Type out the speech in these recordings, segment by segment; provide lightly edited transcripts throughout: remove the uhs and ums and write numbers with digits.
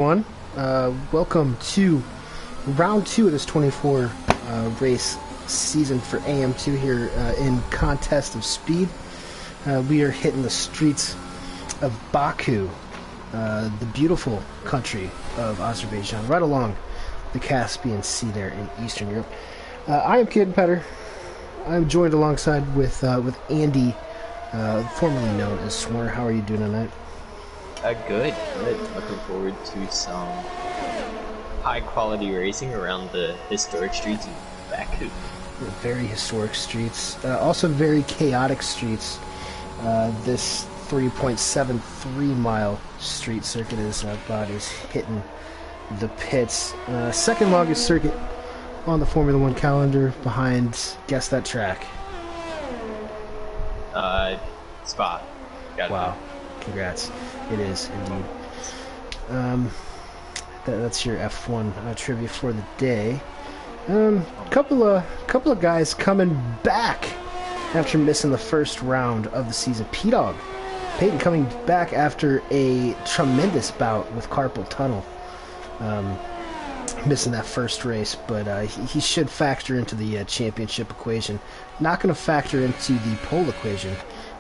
Everyone, welcome to round 2 of this 24 race season for AM2 here in Contest of Speed. We are hitting the streets of Baku, the beautiful country of Azerbaijan, right along the Caspian Sea there in Eastern Europe. I am Kid Petter. I'm joined alongside with Andy, formerly known as Swerve. How are you doing tonight? Good. Looking forward to some high-quality racing around the historic streets of Baku. Very historic streets. Also very chaotic streets. This 3.73 mile street circuit is hitting the pits. Second longest circuit on the Formula One calendar behind, guess that track. Spa. Wow. Congrats. It is indeed. That's your F1 trivia for the day. Couple of guys coming back after missing the first round of the season. P-Dog Peyton coming back after a tremendous bout with carpal tunnel, missing that first race, but he should factor into the championship equation. Not going to factor into the pole equation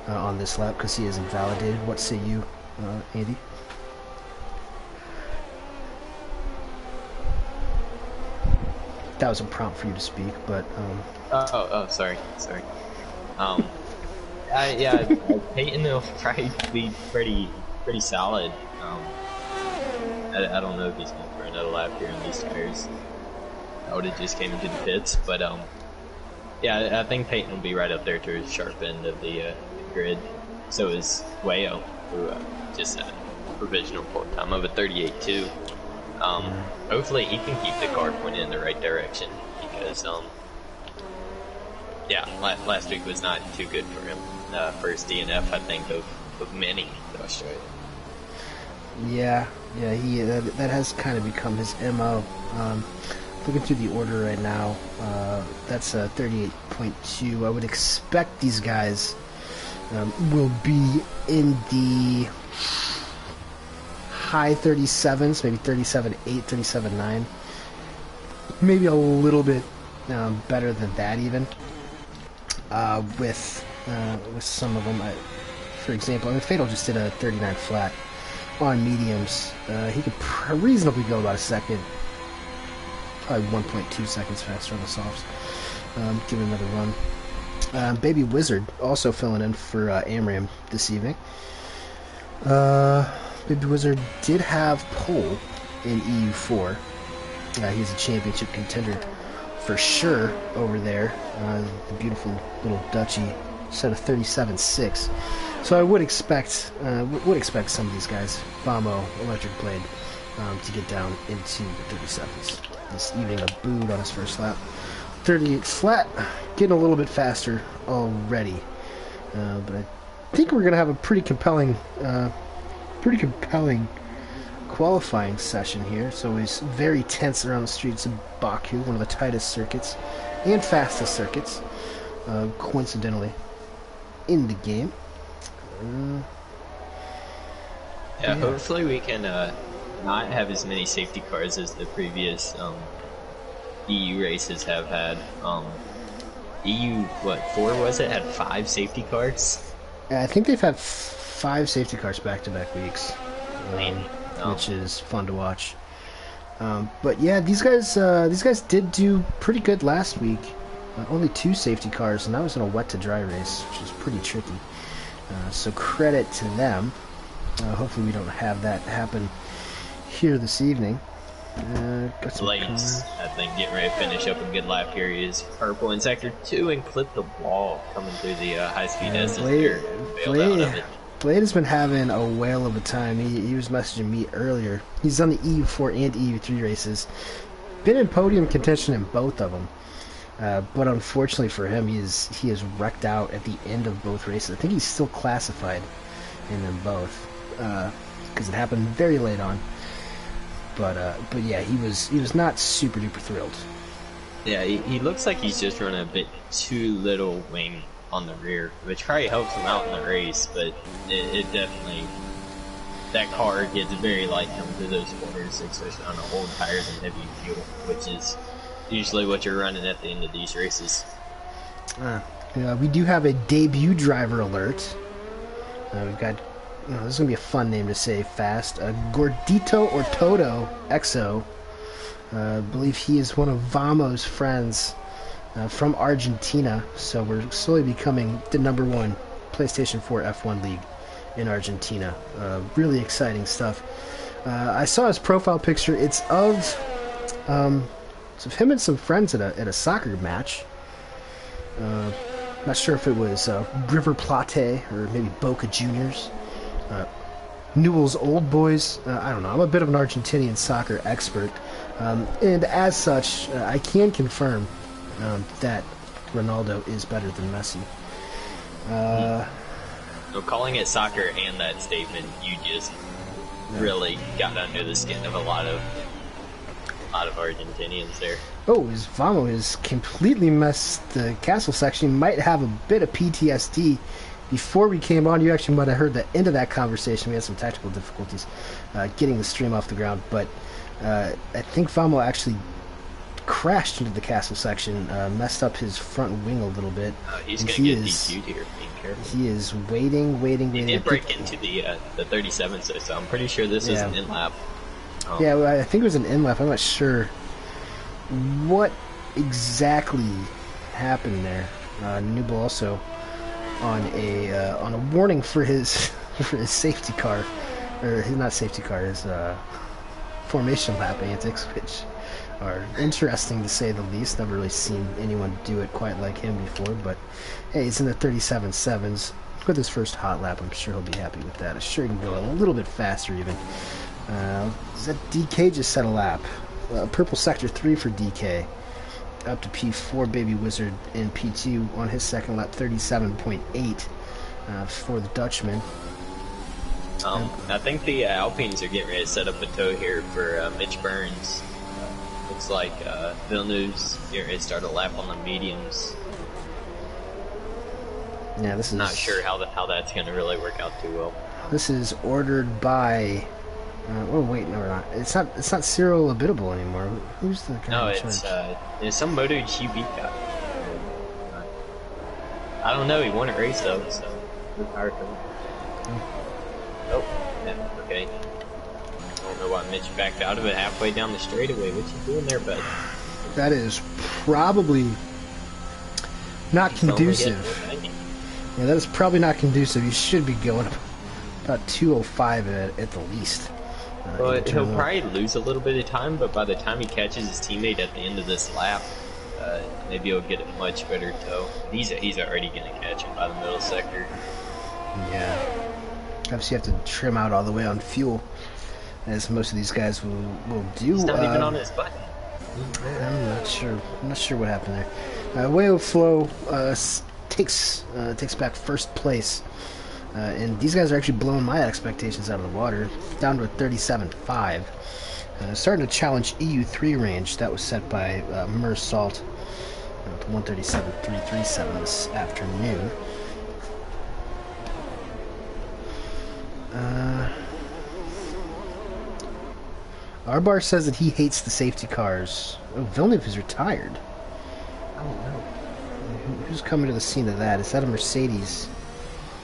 on this lap because he is invalidated. What say you, Andy? That was a prompt for you to speak, but sorry. Yeah, Peyton will probably be pretty solid. I don't know if he's going for another lap here on these tires. I would have just came into the pits, but yeah, I think Peyton will be right up there to the sharp end of the grid. So is Wayo, who just had a provisional pole time of a 38.2. Hopefully he can keep the car pointed in the right direction because yeah, last week was not too good for him. First DNF, I think, of many in Australia. Yeah, that has kind of become his MO. Looking through the order right now, that's a 38.2. I would expect these guys will be in the high 37s, maybe 37.8, 37.9. Maybe a little bit better than that even. With some of them, for example, Fatal just did a 39 flat on mediums. He could reasonably go about a second, probably 1.2 seconds faster on the softs. Give it another run. Baby Wizard also filling in for Amram this evening. Baby Wizard did have pole in EU4. He's a championship contender for sure over there. The beautiful little Dutchy set of 37.6. So I would expect some of these guys, Bomo, Electric Blade, to get down into the 37s. This evening a boot on his first lap. 38 flat, getting a little bit faster already. But I think we're going to have a pretty compelling qualifying session here. It's always very tense around the streets of Baku, one of the tightest circuits and fastest circuits, coincidentally, in the game. Yeah, hopefully we can not have as many safety cars as the previous EU races have had. EU, what, 4 was it? Had 5 safety cars? I think they've had 5 safety cars back-to-back weeks, which is fun to watch. But yeah, these guys did do pretty good last week. Only 2 safety cars, and that was in a wet-to-dry race, which is pretty tricky. So credit to them. Hopefully we don't have that happen here this evening. Blades, I think, getting ready to finish up a good lap here. He is purple in sector 2 and clipped the wall coming through the high-speed S's there. Blade has been having a whale of a time. He was messaging me earlier. He's done the EU4 and EU3 races. Been in podium contention in both of them. But unfortunately for him, he is wrecked out at the end of both races. I think he's still classified in them both because it happened very late on. But yeah, he was not super duper thrilled. Yeah, he looks like he's just running a bit too little wing on the rear, which probably helps him out in the race, but it definitely that car gets very light coming through those corners, especially on the old tires and heavy fuel, which is usually what you're running at the end of these races. We do have a debut driver alert. We've got, this is going to be a fun name to say fast. Gordito or Toto Exo. I believe he is one of Vamo's friends from Argentina. So we're slowly becoming the #1 PlayStation 4 F1 league in Argentina. Really exciting stuff. I saw his profile picture. It's of him and some friends at a soccer match. Not sure if it was River Plate or maybe Boca Juniors, Newell's Old Boys. I don't know. I'm a bit of an Argentinian soccer expert, and as such, I can confirm that Ronaldo is better than Messi. So calling it soccer and that statement, you just really got under the skin of a lot of Argentinians there. Oh, his Vamo has completely messed the castle section. You might have a bit of PTSD. Before we came on, you actually might have heard the end of that conversation. We had some technical difficulties getting the stream off the ground, but I think Vamo actually crashed into the castle section, messed up his front wing a little bit. He's going to get DQ'd here. Being careful. He is waiting. He did break into the 37, so I'm pretty sure this was an in-lap. Yeah, well, I think it was an in-lap. I'm not sure what exactly happened there. Newell also on a warning for his safety car, or his not safety car, his formation lap antics, which are interesting to say the least. Never really seen anyone do it quite like him before, but hey, he's in the 37.7s with his first hot lap. I'm sure he'll be happy with that. I'm sure he can go a little bit faster even. That DK just set a lap. Purple sector 3 for DK. Up to P4, Baby Wizard in P2 on his second lap, 37.8 for the Dutchman. I think the Alpines are getting ready to set up a tow here for Mitch Burns. Looks like Villeneuve's getting ready to start a lap on the mediums. Yeah, this is not sure how that's going to really work out too well. This is ordered by. Oh wait, no, we're not. It's not Cyril Abitable anymore. Who's the guy? No, it's some MotoGP guy. I don't know. He won a race though, so good power to him. Oh, yeah, okay. I don't know why Mitch backed out of it halfway down the straightaway. What you doing there, bud? That is probably not conducive. Yeah, that is probably not conducive. You should be going about 205 at the least. Well, he'll probably lose a little bit of time, but by the time he catches his teammate at the end of this lap, maybe he'll get a much better tow. He's already going to catch him by the middle sector. Yeah. Obviously, you have to trim out all the way on fuel, as most of these guys will do. He's not even on his button. I'm not sure. I'm not sure what happened there. Wayo Flow takes back first place. And these guys are actually blowing my expectations out of the water, down to a 37.5. Starting to challenge EU3 range that was set by Merce Salt to 137.337 this afternoon. Arbar says that he hates the safety cars. Oh, Villeneuve is retired. I don't know. Who's coming to the scene of that? Is that a Mercedes?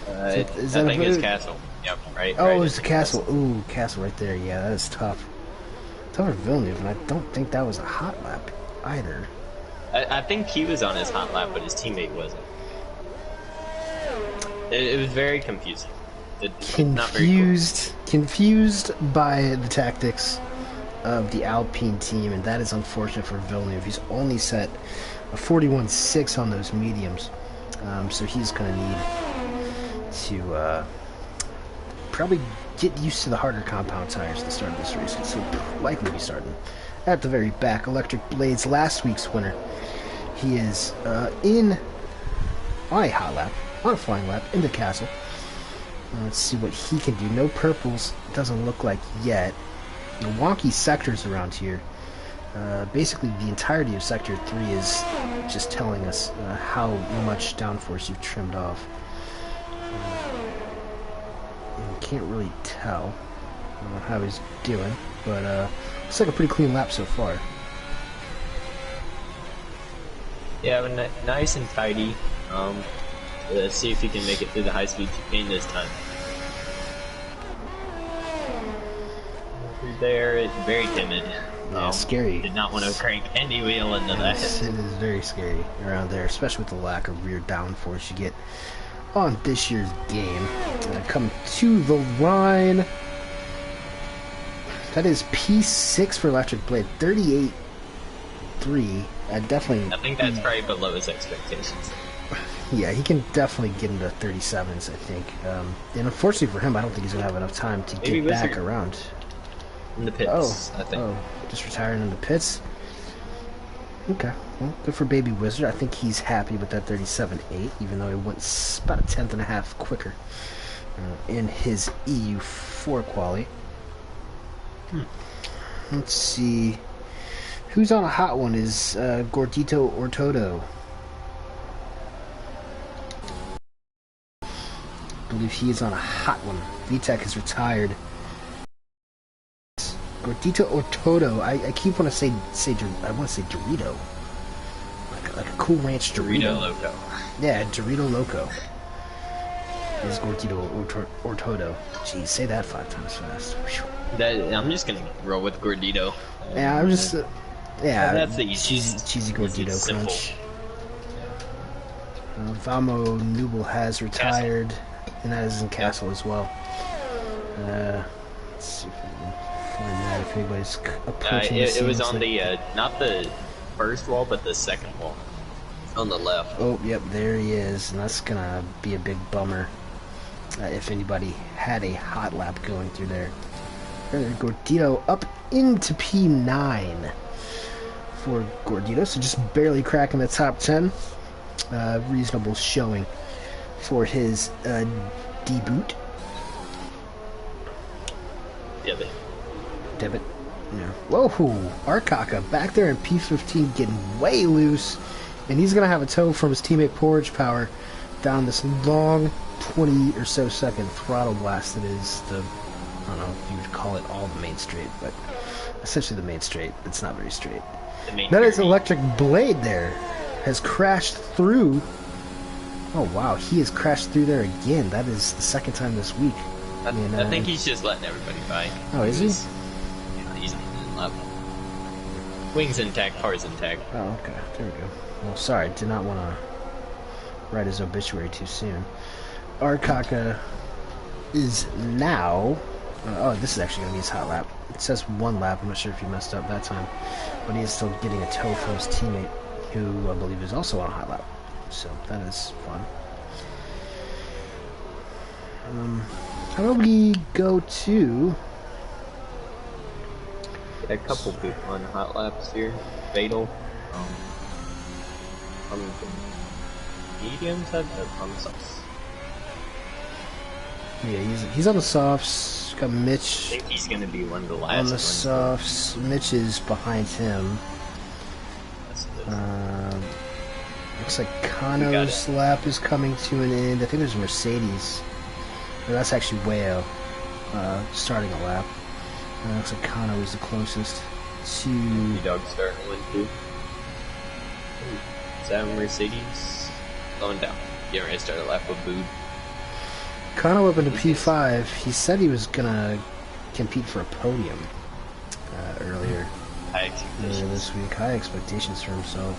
I think it's Castle. Yep, right. Oh, right it's the Castle. Ooh, Castle right there. Yeah, that is tough. Tough for Villeneuve, and I don't think that was a hot lap either. I think he was on his hot lap, but his teammate wasn't. It was very confusing. Confused by the tactics of the Alpine team, and that is unfortunate for Villeneuve. He's only set a 41.6 on those mediums, so he's going to need to probably get used to the harder compound tires at the start of this race. So likely be starting at the very back. Electric Blades, last week's winner. He is on a hot lap, on a flying lap, in the castle. Let's see what he can do. No purples, doesn't look like yet. The wonky sectors around here. Basically, the entirety of Sector 3 is just telling us how much downforce you've trimmed off. You can't really tell. don't know how he's doing, but looks like a pretty clean lap so far. Yeah, but nice and tidy. Let's see if he can make it through the high-speed chicane this time. Through there, it's very timid. Yeah, scary. Did not want to crank any wheel into that. It is very scary around there, especially with the lack of rear downforce you get on this year's game. Coming to the line. That is P6 for Electric Blade, 38.3. Definitely. I think that's probably below his expectations. Yeah, he can definitely get into 37s, I think. And unfortunately for him, I don't think he's going to have enough time to get back around. In the pits, I think. Oh, just retiring in the pits. Okay, well, good for Baby Wizard. I think he's happy with that 37.8, even though he went about a tenth and a half quicker in his EU4 quali. Let's see. Who's on a hot one is Gordito or Toto. I believe he is on a hot one. VTech is retired. Gordito or Toto. I keep want to say I want to say Dorito. Like a Cool Ranch Dorito. Dorito Loco. Yeah, Dorito Loco. Is Gordito or Toto. Jeez, say that 5 times fast. I'm just gonna roll with Gordito. Yeah, I'm just yeah. That's the easiest. Cheesy Gordito crunch. Vamo Nubel has retired, and that is in Castle as well. Let's see if we can find that if anybody's approaching. It was on the not the first wall, but the second wall on the left. Oh, yep, there he is, and that's gonna be a big bummer if anybody had a hot lap going through there. Gordito up into P9 for Gordito, so just barely cracking the top 10. Reasonable showing for his debut. Debit. Yeah. Whoa, Arkaka back there in P15 getting way loose, and he's gonna have a tow from his teammate Porridge Power down this long 20 or so second throttle blast that is the, I don't know if you would call it all the main straight, but essentially the main straight. It's not very straight. That is Electric Blade there. Has crashed through. Oh wow, he has crashed through there again. That is the second time this week. I think he's just letting everybody by. Oh, is he? Yeah, he's in love. Wings intact, car's intact. Oh, okay. There we go. Well, sorry, did not want to write his obituary too soon. Arkaka is now. Oh, this is actually going to be his hot lap. It says 1 lap. I'm not sure if he messed up that time, but he is still getting a tow from his teammate, who I believe is also on a hot lap. So that is fun. How about we go to a couple people on hot laps here. Fatal. Mediums on the softs. Yeah, he's on the softs. Got Mitch. I think he's gonna be one of the last on the ones. softs. Mitch is behind him. Looks like Kano's lap is coming to an end. I think there's Mercedes. No, that's actually Wayo starting a lap. Looks like Kano is the closest to... Dog starting one too. Is that Mercedes? Going down. Getting ready to start a lap with Boob. Kano up into P5. He said he was gonna compete for a podium earlier this week. High expectations for himself.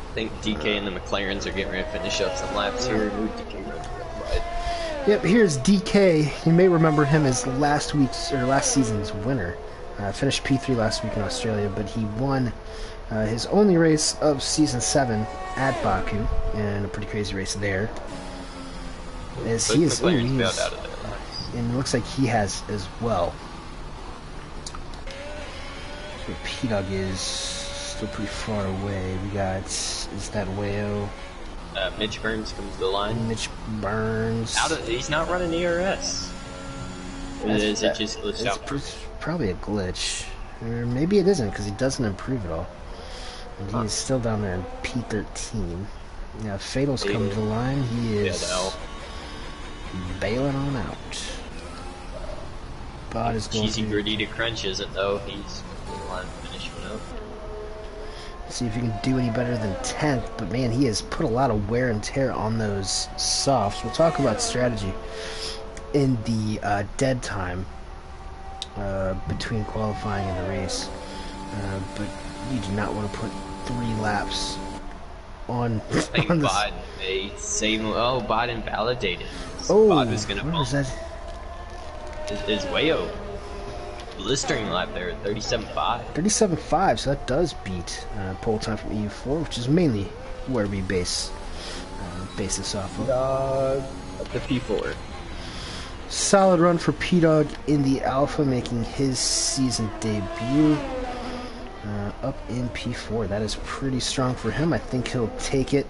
I think DK and the McLarens are getting ready to finish up some laps here. DK runs wide. Yep, here's DK. You may remember him as last season's winner. Finished P3 last week in Australia, but he won his only race of season 7 at Baku, and a pretty crazy race there. As he is, and it looks like he has as well. So P-Dog is still pretty far away. We got, is that Wayo? Mitch Burns comes to the line. Mitch Burns. He's not running ERS. Is it just glitched out? It's probably a glitch. Or maybe it isn't, because he doesn't improve at all. And he is still down there in P13. Now, Fatal's come to the line. He is bailing on out. Bot is going Cheesy to gritty to crunch isn't though. He's going to line finish one up. see if he can do any better than 10th, but man, he has put a lot of wear and tear on those softs. We'll talk about strategy in the dead time between qualifying and the race, but you do not want to put 3 laps on. I think Bot may save. Oh, Bot invalidated. Oh, Bot was going to what bump. was that? Is Wayo blistering lap there at 37.5. 37.5, so that does beat pole time from EU4, which is mainly where we base this off of. The P4. Solid run for P-Dog in the Alpha, making his season debut up in P4. That is pretty strong for him. I think he'll take it,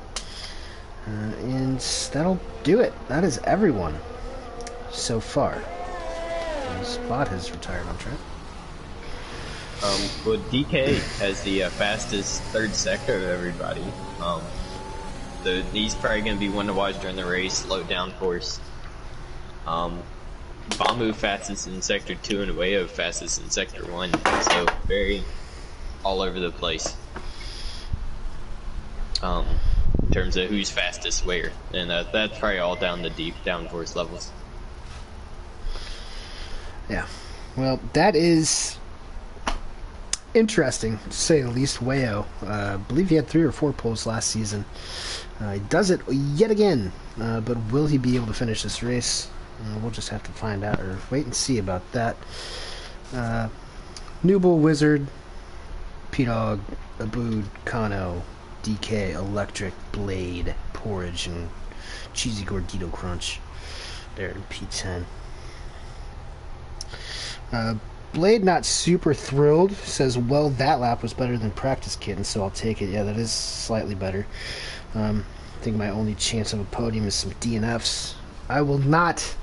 and that'll do it. That is everyone so far. Spot has retired on track. Well, DK has the fastest third sector of everybody. He's probably going to be one to watch during the race, low downforce. Bambu fastest in sector 2 and Wayo fastest in sector 1. So very all over the place. In terms of who's fastest where. And that's probably all down the deep downforce levels. Yeah, well, that is interesting, to say the least. Wayo, I believe he had 3 or 4 poles last season. He does it yet again, but will he be able to finish this race? We'll just have to find out, or wait and see about that. Newble, Wizard, P-Dog, Abood, Kano, DK, Electric, Blade, Porridge, and Cheesy Gordito Crunch there in P10. Blade not super thrilled, says, well, that lap was better than Practice Kitten, so I'll take it. Yeah, that is slightly better. I think my only chance of a podium is some DNFs. I will not...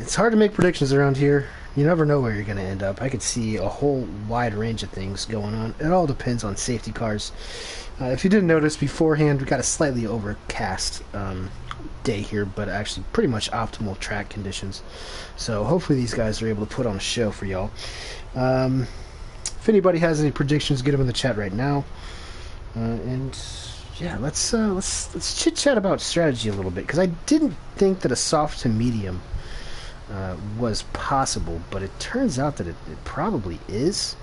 It's hard to make predictions around here. You never know where you're going to end up. I could see a whole wide range of things going on. It all depends on safety cars. If you didn't notice beforehand, we got a slightly overcast day here, but actually pretty much optimal track conditions. So hopefully these guys are able to put on a show for y'all. If anybody has any predictions, get them in the chat right now. And yeah, let's chit chat about strategy a little bit, because I didn't think that a soft to medium was possible, but it turns out that it probably is.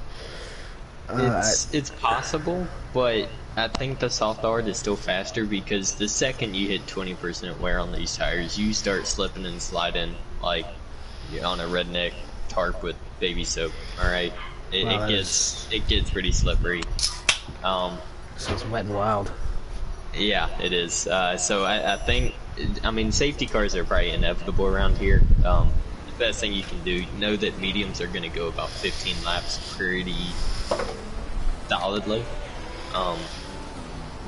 It's possible, but I think the soft hard is still faster, because the second you hit 20% wear on these tires, you start slipping and sliding like you're on a redneck tarp with baby soap. All right, it gets pretty slippery. So it's wet and wild. Yeah, it is. So I think, I mean, safety cars are probably inevitable around here. The best thing you can do, know that mediums are going to go about 15 laps pretty solidly.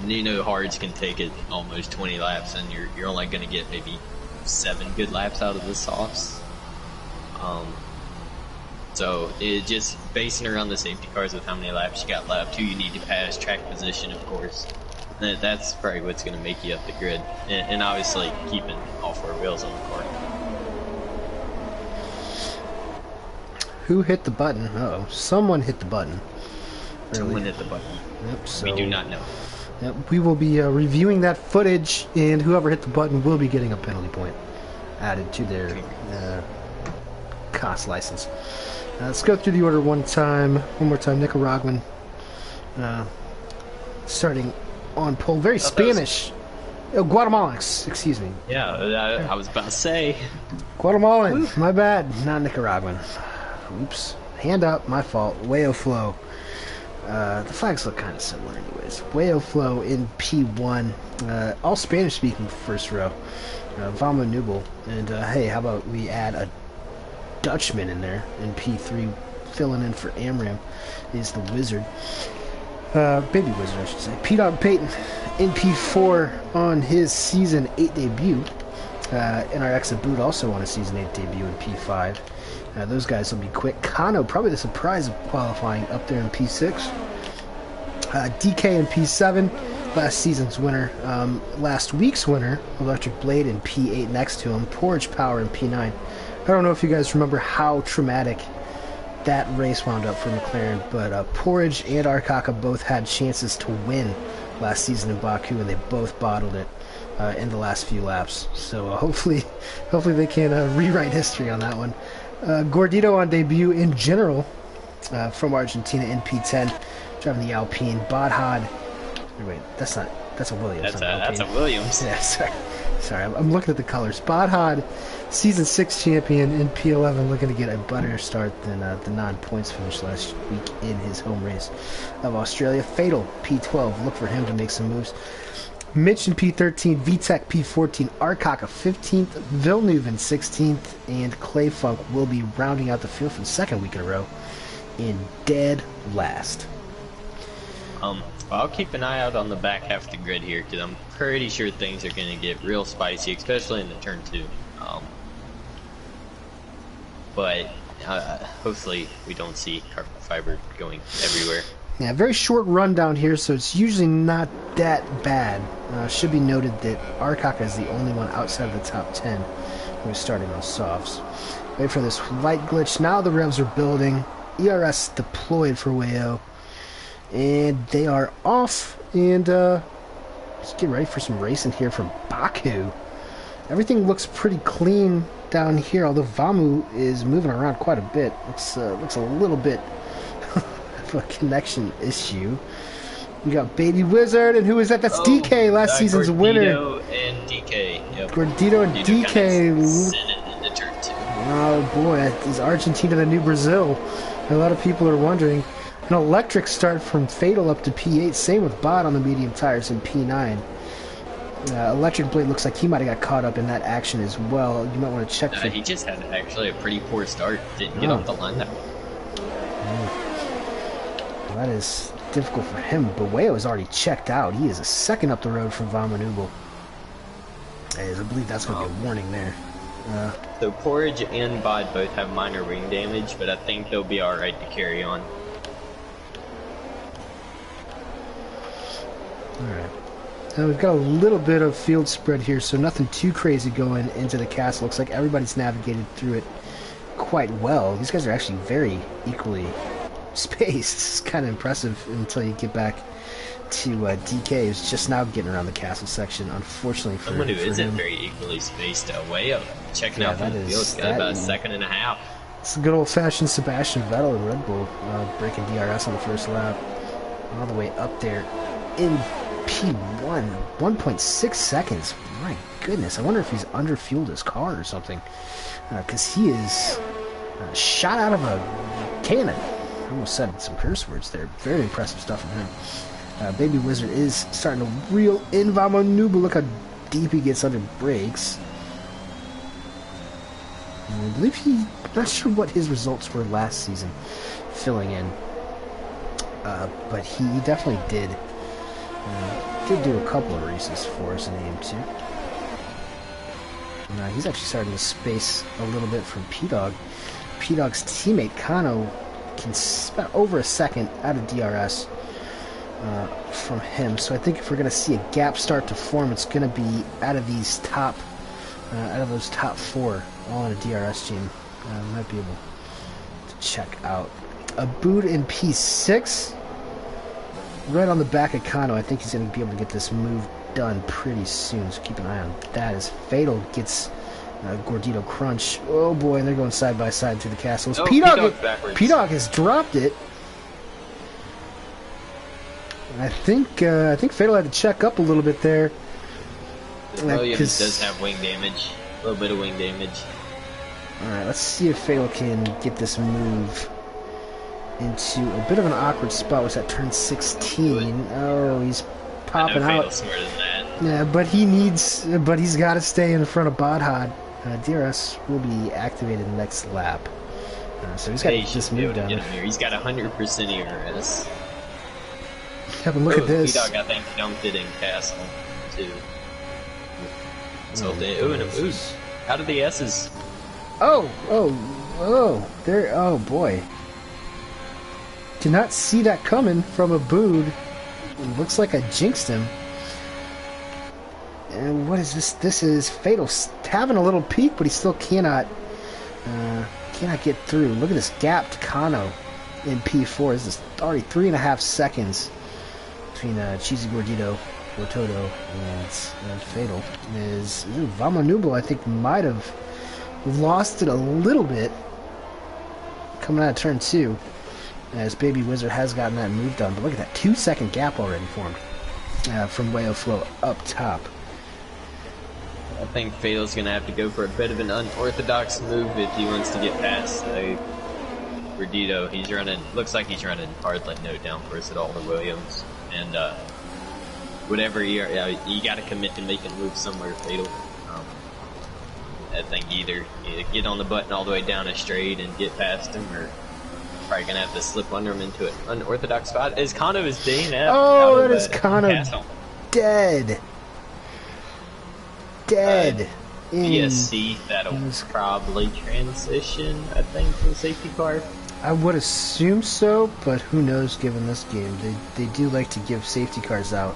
You know, hards can take it almost 20 laps, and you're only going to get maybe 7 good laps out of the softs. So it just basing around the safety cars with how many laps you got left, who you need to pass, track position, of course. That's probably what's going to make you up the grid, and obviously keeping all 4 wheels on the car. Who hit the button? Uh-oh, someone hit the button. Someone hit the button. Yep, so, we do not know. Yep, we will be reviewing that footage, and whoever hit the button will be getting a penalty point added to their cost license. Let's go through the order one more time. Nicaraguan starting on pole. Very Spanish. Guatemalan, excuse me. Yeah, I was about to say. Guatemalan, my bad. Not Nicaraguan. Oops. Hand up, my fault. Wayo Flow. The flags look kind of similar anyways. Wayo Flow in P1. All Spanish-speaking first row. Vama Nubel. And hey, how about we add a Dutchman in there in P3, filling in for Amram is the Wizard. Baby Wizard, I should say. P-Dog Peyton in P4 on his Season 8 debut. NRX Abood also on a Season 8 debut in P5. Those guys will be quick. Kano, probably the surprise of qualifying up there in P6. DK in P7, last season's winner. Last week's winner, Electric Blade in P8 next to him. Porridge Power in P9. I don't know if you guys remember how traumatic that race wound up for McLaren, but Porridge and Arkaka both had chances to win last season in Baku, and they both bottled it in the last few laps. So hopefully they can rewrite history on that one. Gordito on debut in general from Argentina in P10, driving the Alpine. Badhad. Wait, that's a Williams. That's a Williams. Yeah, sorry. I'm looking at the colors. Badhad, season 6 champion in P11, looking to get a better start than the non-points finish last week in his home race of Australia. Fatal P12. Look for him to make some moves. Mitch in P13, VTEC P14, Arkaka 15th, Villeneuve in 16th, and Clay Funk will be rounding out the field for the second week in a row in dead last. I'll keep an eye out on the back half of the grid here, because I'm pretty sure things are going to get real spicy, especially in the turn 2. But hopefully we don't see carbon fiber going everywhere. Yeah, very short run down here, so it's usually not that bad. Should be noted that Arkaka is the only one outside of the top 10 who is starting on softs. Wait for this light glitch. Now the revs are building. ERS deployed for Wayo. And they are off. And let's get ready for some racing here from Baku. Everything looks pretty clean down here, although Vamu is moving around quite a bit. Looks a little bit a connection issue. We got Baby Wizard, and who is that? That's DK, last season's winner. Gordito and DK. Yep. Gordito and DK. Kind of sent it into turn 2. Oh boy, is Argentina the new Brazil? A lot of people are wondering. An electric start from Fatal up to P8. Same with Bod on the medium tires in P9. Electric Blade looks like he might have got caught up in that action as well. You might want to check for... He just had actually a pretty poor start. Didn't get off the line that well. That is difficult for him. Bueo is already checked out. He is a second up the road from Vamanubel. I believe that's going to be a warning there. So Porridge and Bod both have minor wing damage, but I think they'll be alright to carry on. Alright. Now we've got a little bit of field spread here, so nothing too crazy going into the castle. Looks like everybody's navigated through it quite well. These guys are actually very equally spaced. It's kind of impressive until you get back to DK, who's just now getting around the castle section, unfortunately for someone who him. isn't very equally spaced away up. Checking out from the field, it's got about a second and a half. It's a good old-fashioned Sebastian Vettel in Red Bull, breaking DRS on the first lap. All the way up there in P1, 1.6 seconds. My goodness, I wonder if he's underfueled his car or something, because he is shot out of a cannon. I almost said some curse words there. Very impressive stuff from him. Baby Wizard is starting to reel in Vamanubu. Look how deep he gets under brakes. I believe not sure what his results were last season filling in, but he definitely did do a couple of races for us in AM2. He's actually starting to space a little bit from P-Dog. P-Dog's teammate Kano can spend over a second out of DRS from him, so I think if we're going to see a gap start to form, it's going to be out of these top, out of those top 4, all in a DRS team. Might be able to check out. Abood in P6, right on the back of Kano. I think he's going to be able to get this move done pretty soon, so keep an eye on that as Fatal gets Gordito Crunch. Oh boy, and they're going side by side through the castles. Oh, P-Dog has dropped it. I think Fatal had to check up a little bit there. Williams does have wing damage. A little bit of wing damage. Alright, let's see if Fatal can get this move into a bit of an awkward spot. Was that turn 16? Oh, he's popping out. Smarter than that. Yeah, but he's got to stay in front of Badhad. DRS will be activated next lap. So he's got to get this move done. He's got 100% ERS. Have a look at this. P-Dog, I think, dumped it in Castle, too. So how did the S's? Oh boy. Did not see that coming from Abood. Looks like I jinxed him. And what is this? This is Fatal having a little peek, but he still cannot Cannot get through. Look at this gap to Kano in P4. This is already 3.5 seconds between Cheesy Gordito, Rototo, and Fatal. Vamanubo, I think, might have lost it a little bit coming out of turn 2, as Baby Wizard has gotten that move done. But look at that 2-second gap already formed from Way of Flow up top. I think Fatal's going to have to go for a bit of an unorthodox move if he wants to get past Gordito. He's running, looks like he's running hard let no down first at all the Williams. And whatever you got to commit to making a move somewhere, Fatal. I think either get on the button all the way down a straight and get past him, or probably going to have to slip under him into an unorthodox spot. As Kano is staying out that is Kano dead. Dead. BSC, that'll probably transition, I think, to a safety car. I would assume so, but who knows given this game. They do like to give safety cars out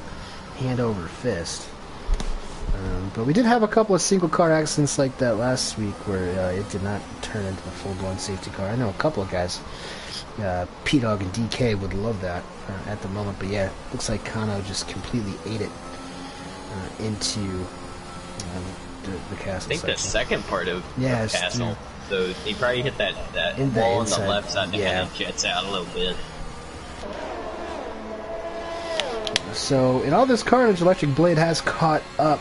hand over fist. But we did have a couple of single car accidents like that last week where it did not turn into a full-blown safety car. I know a couple of guys, P-Dog and DK, would love that at the moment. But yeah, looks like Kano just completely ate it into the castle. I think section. The second part of castle. So he probably hit that wall on the left side that kind of jets out a little bit. So in all this carnage, Electric Blade has caught up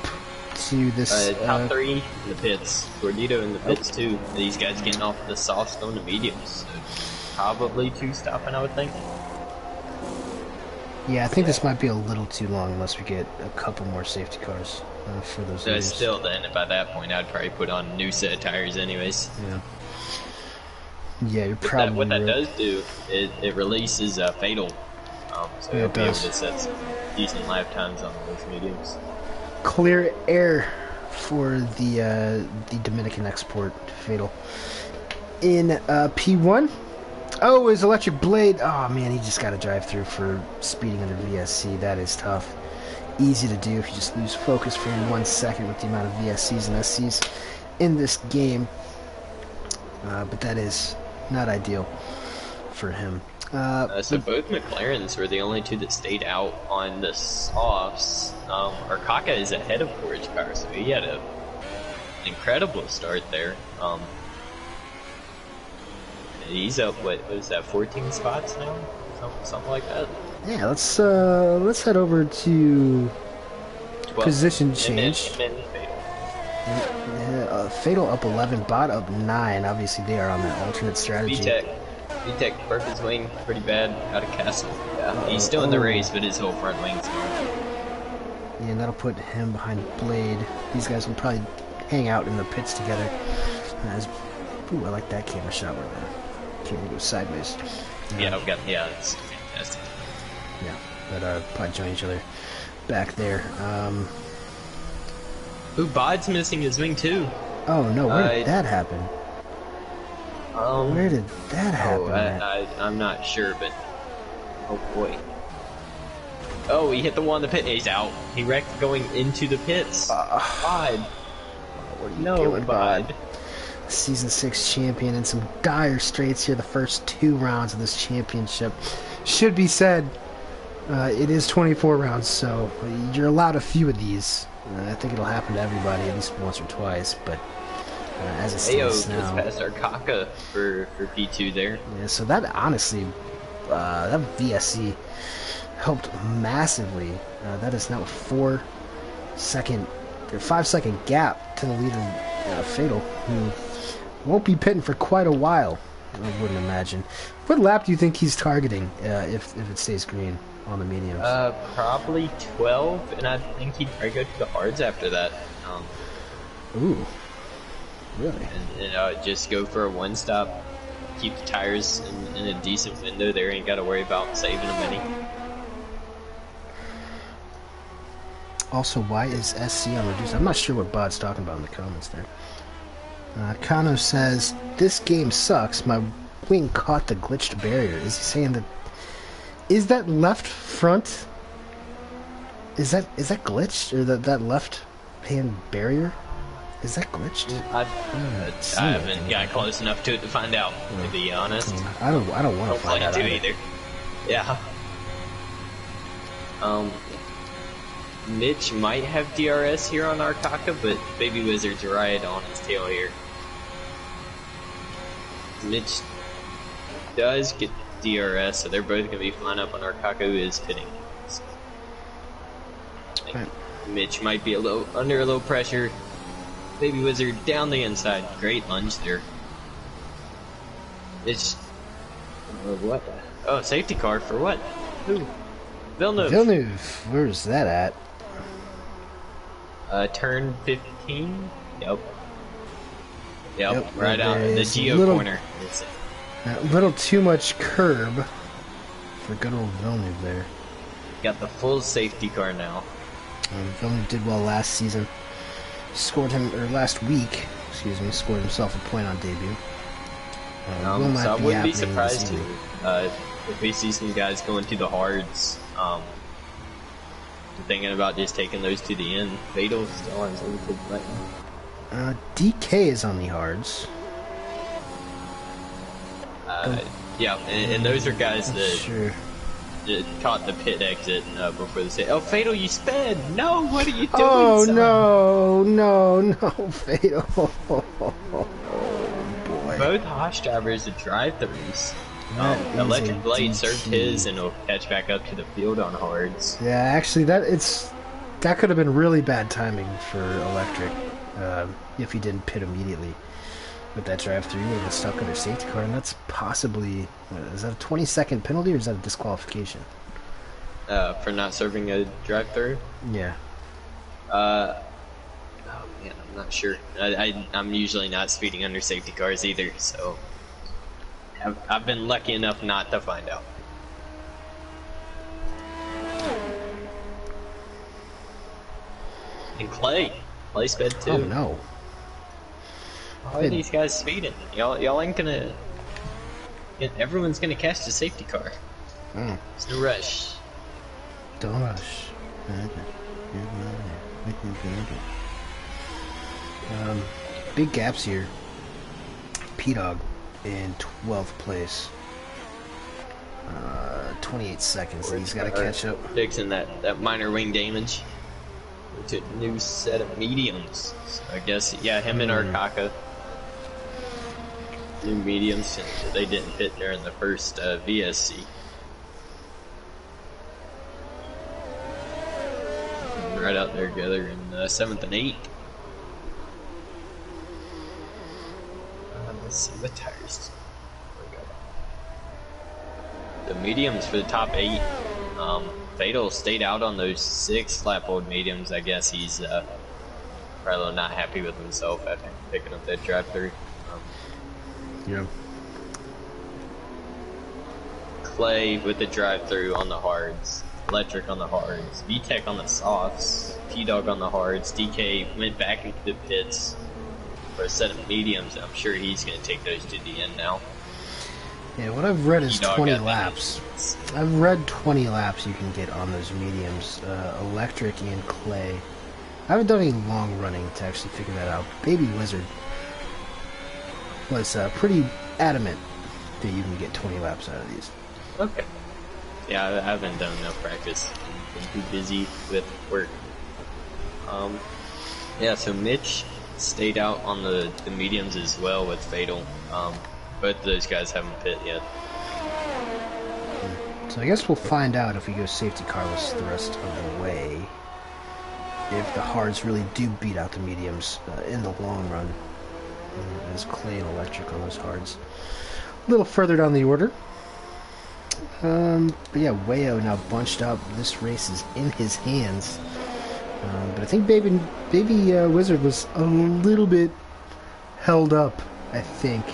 to this top 3 in the pits. Gordito in the pits too. These guys getting off the soft on the mediums. So probably 2 stopping, I would think. Yeah, I think this might be a little too long unless we get a couple more safety cars for those. So still, then by that point, I'd probably put on a new set of tires, anyways. Yeah. Yeah, you're probably. What that does do, it releases Fatal. So you'll be able to set some decent lap times on those mediums. Clear air for the Dominican export Fatal in P1. Oh, his Electric Blade. Oh man, he just got to drive through for speeding under VSC. That is tough. Easy to do if you just lose focus for 1 second with the amount of VSCs and SCs in this game. But that is not ideal for him. So both McLarens were the only 2 that stayed out on the softs. Arkaka is ahead of Forage Car, so he had an incredible start there. He's up, what is that, 14 spots now? Something like that. Yeah, let's head over to 12. Position change. And Fatal. Fatal up 11, Bot up 9. Obviously, they are on that alternate strategy. VTech broke his wing pretty bad out of Castle. Yeah, he's still in the race, but his whole front wing's gone. Yeah, and that'll put him behind Blade. These guys will probably hang out in the pits together. Ooh, I like that camera shot where the camera goes sideways. It's fantastic. Yeah, but probably join each other back there. Ooh, Bod's missing his wing too. Oh no, where did that happen? Where did that happen? I'm not sure, but oh boy. Oh, he hit the wall in the pit. He's out. He wrecked going into the pits. Bod. What are you doing, Bod? Season 6 champion in some dire straits here. The first 2 rounds of this championship. Should be said, it is 24 rounds, so you're allowed a few of these. I think it'll happen to everybody at least once or twice, but as it stands now, just past Arkaka for P2 there. Yeah, so that honestly, that VSC helped massively. That is now a 5 second gap to the leader, Fatal, who won't be pitting for quite a while, I wouldn't imagine. What lap do you think he's targeting if it stays green on the mediums? Probably 12, and I think he'd probably go to the hards after that. Ooh. Really? And just go for a one-stop, keep the tires in a decent window there, ain't got to worry about saving them any. Also, why is SC unreduced? I'm not sure what Bod's talking about in the comments there. Kano says, this game sucks. My wing caught the glitched barrier. Is he saying that... Is that left front... Is that glitched? Or that left hand barrier? Is that glitched? I haven't got close enough to it to find out, to be honest. I don't want to find out either. Yeah. Mitch might have DRS here on Arcaka, but Baby Wizard's right on his tail here. Mitch does get DRS, so they're both going to be flying up on Arcaka, who is pitting. So, Mitch might be under a little pressure. Baby Wizard down the inside. Great lunge there. It's... what? Oh, safety car for what? Who? Villeneuve. Villeneuve. Where's that at? Turn 15? Yep, right out in the Geo corner. A little too much curb for good old Villeneuve there. Got the full safety car now. Villeneuve did well last season. Last week, excuse me, scored himself a point on debut. So I wouldn't be surprised if we see some guys going to the hards. Thinking about just taking those to the end. Fatal still on his limited right now. DK is on the hards. Yeah, and those are guys that caught the pit exit before the state. Oh, Fatal, you sped! No, what are you doing? Oh, son? No, Fatal. Oh, boy. Both Haas drivers are drive-thrus. Electric Blade served his and will catch back up to the field on hards. Yeah, actually, that could have been really bad timing for Electric if he didn't pit immediately with that drive-through. He would have been stuck under safety car, and that's possibly is that a 20-second penalty or is that a disqualification? For not serving a drive-through? Yeah. Oh man, I'm not sure. I'm usually not speeding under safety cars either, so. I've been lucky enough not to find out. And Clay sped too. Oh no! Why are these guys speeding? Y'all ain't gonna. Everyone's gonna catch the safety car. It's no rush. Don't rush. Big gaps here. P-Dog in 12th place. 28 seconds. He's got to catch up. Fixing that minor wing damage. To a new set of mediums. So I guess, yeah, him and Arcaka. New mediums since they didn't fit during the first VSC. Right out there together in 7th and 8th. Let's see what tires. The mediums for the top 8. Fatal stayed out on those 6 lap-old mediums. I guess he's probably not happy with himself after picking up that drive-through. Yeah. Clay with the drive-through on the hards. Electric on the hards. VTech on the softs. T-Dog on the hards. DK went back into the pits for a set of mediums. I'm sure he's going to take those to the end now. Yeah, what I've read is 20 laps. I've read 20 laps you can get on those mediums. Electric and Clay. I haven't done any long running to actually figure that out. Baby Wizard was pretty adamant that you can get 20 laps out of these. Okay. Yeah, I haven't done enough practice. I've been too busy with work. Yeah, so Mitch stayed out on the mediums as well with Fatal. Both of those guys haven't pit yet. So I guess we'll find out if we go safety carless the rest of the way. If the hards really do beat out the mediums in the long run. As Clay and Electric on those hards. A little further down the order. But yeah, Wayo now bunched up. This race is in his hands. But I think Baby Wizard was a little bit held up, I think,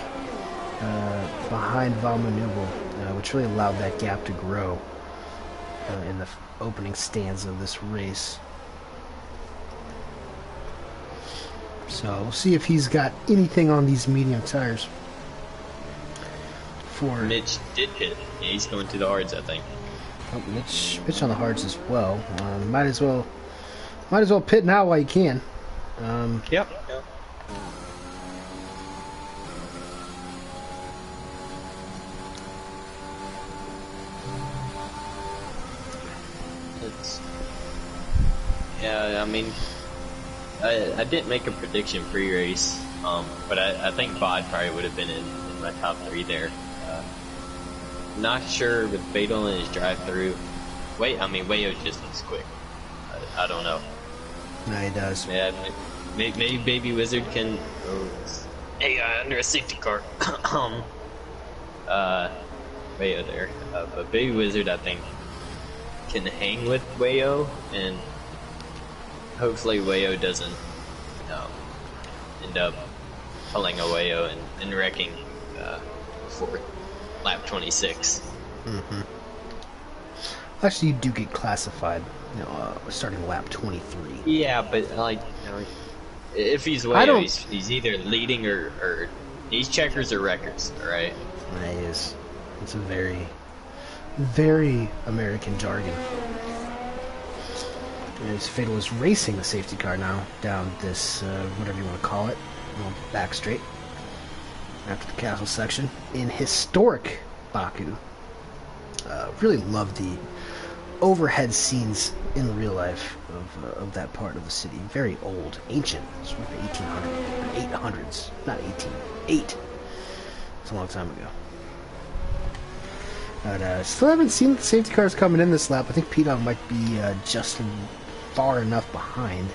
behind Valmanubel, which really allowed that gap to grow in the opening stanza of this race. So we'll see if he's got anything on these medium tires. Mitch did pit. Yeah, he's going to the hards, I think. Oh, Mitch on the hards as well. Might as well pit now while you can. Yep. It's, yeah, I mean, I didn't make a prediction pre-race, but I think Bod probably would have been in my top 3 there. Not sure with Fatal and his drive-through. Wayo's just as quick. I don't know. No, he does. Yeah, maybe Baby Wizard can. Hey, under a safety car. Wayo there, but Baby Wizard I think can hang with Wayo, and hopefully Wayo doesn't end up pulling a Wayo and wrecking for lap 26. Mm-hmm. Actually, you do get classified, starting lap 23. Yeah, but if he's Wayo, he's either leading or he's checkers or wreckers, right? Yeah, he is. It's a very, very American jargon. As Fatal is racing the safety car now down this, whatever you want to call it, back straight after the castle section in historic Baku. Really love the overhead scenes in real life of that part of the city. Very old, ancient. It's from the 800s, not 18, 8. It's a long time ago. But still haven't seen the safety cars coming in this lap. I think P-Dog might be just far enough behind.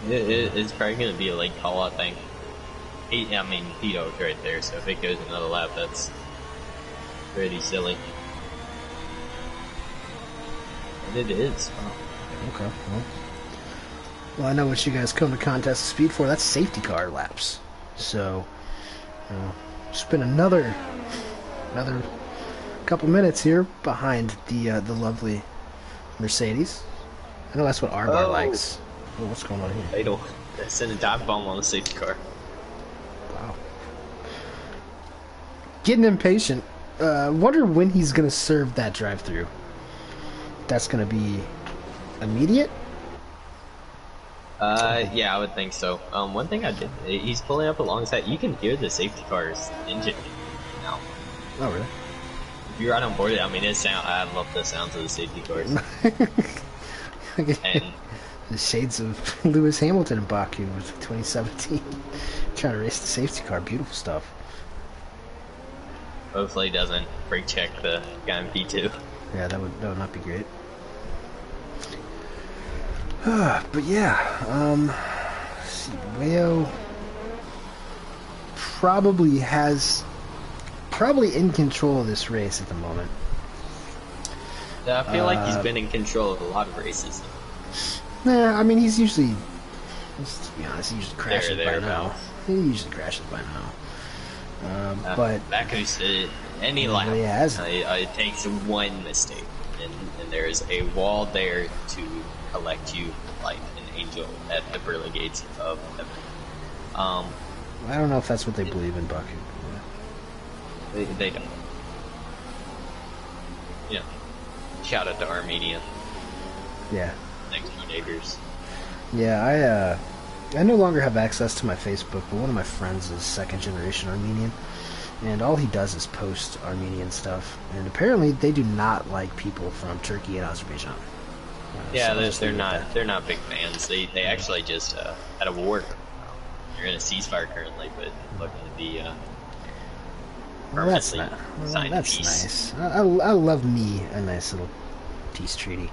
It's probably going to be a late call, I think. P-Dog's right there, so if it goes another lap, that's pretty silly. And it is. Oh. Okay, well, I know what you guys come to contest of speed for. That's safety car laps. So, spend another couple minutes here behind the lovely Mercedes. I know that's what Arbar likes. Oh, what's going on here? Fatal. Send a dive bomb on the safety car. Wow. Getting impatient. Wonder when he's gonna serve that drive-through. That's gonna be immediate. Yeah, I would think so. One thing I did, he's pulling up alongside. You can hear the safety car's engine now. Oh, really? If you're right on board, I love the sounds of the safety cars. And the shades of Lewis Hamilton in Baku with 2017, trying to race the safety car. Beautiful stuff. Hopefully, he doesn't brake check the guy in P2. Yeah, that would not be great. But yeah, let's see, Wayo probably in control of this race at the moment. Yeah, I feel like he's been in control of a lot of races. Nah, he's usually, to be honest, he usually crashes by now. He usually crashes by now. But Baku said any lap, it takes one mistake, and there's a wall there to collect you like an angel at the pearly gates of heaven. I don't know if that's what they believe in Baku. They don't. Yeah. Shout out to Armenia. Yeah. Next few neighbors. Yeah, I no longer have access to my Facebook, but one of my friends is second generation Armenian, and all he does is post Armenian stuff. And apparently, they do not like people from Turkey and Azerbaijan. Yeah, so they're not big fans. They actually just had a war. They're in a ceasefire currently, but looking to be that's peace. nice. I love me a nice little peace treaty.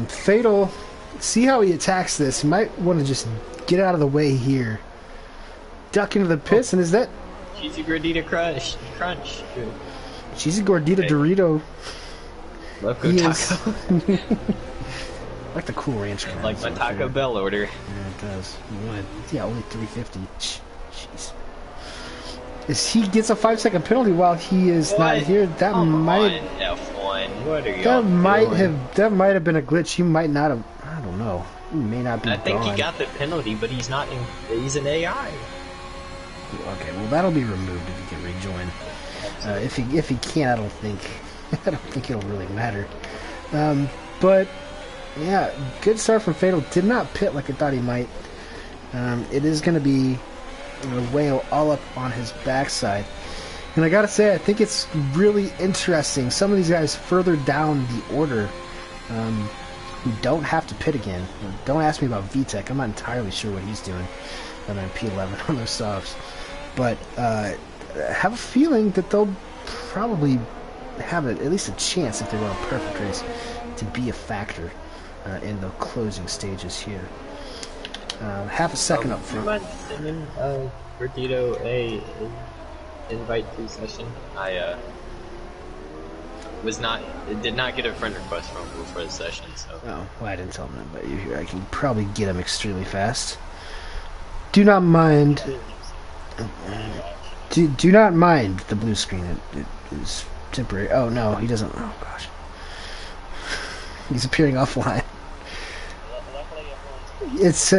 Fatal, see how he attacks this. He might want to just get out of the way here. Duck into the pits, and is that Cheesy Gordita Crunch? Cheesy Gordita Dorito. Loco Taco. Like the Cool Ranch kind. Like my Taco Bell order. Yeah, it does. Yeah, only $3.50. Jeez. If he gets a 5-second penalty while he is not here, that might F1. What are you? That might have been a glitch. He might not have. I don't know. He may not be. I think he got the penalty, but he's not. He's an AI. Okay, well that'll be removed if he can rejoin. If he can't, I don't think it'll really matter. But yeah, good start from Fatal. Did not pit like I thought he might. it is going to be Whale all up on his backside. And I gotta say, I think it's really interesting. Some of these guys further down the order who don't have to pit again. Don't ask me about VTech. I'm not entirely sure what he's doing on P11 on those softs. But I have a feeling that they'll probably have at least a chance, if they run a perfect race, to be a factor in the closing stages here. Half a second up front. Do you mind sending Gordito a invite to session? I did not get a friend request from him for the session, so. Oh, well, I didn't tell him about you here. I can probably get him extremely fast. Do not mind. Do not mind the blue screen. It is temporary. Oh no, he doesn't. Oh gosh, he's appearing offline. It's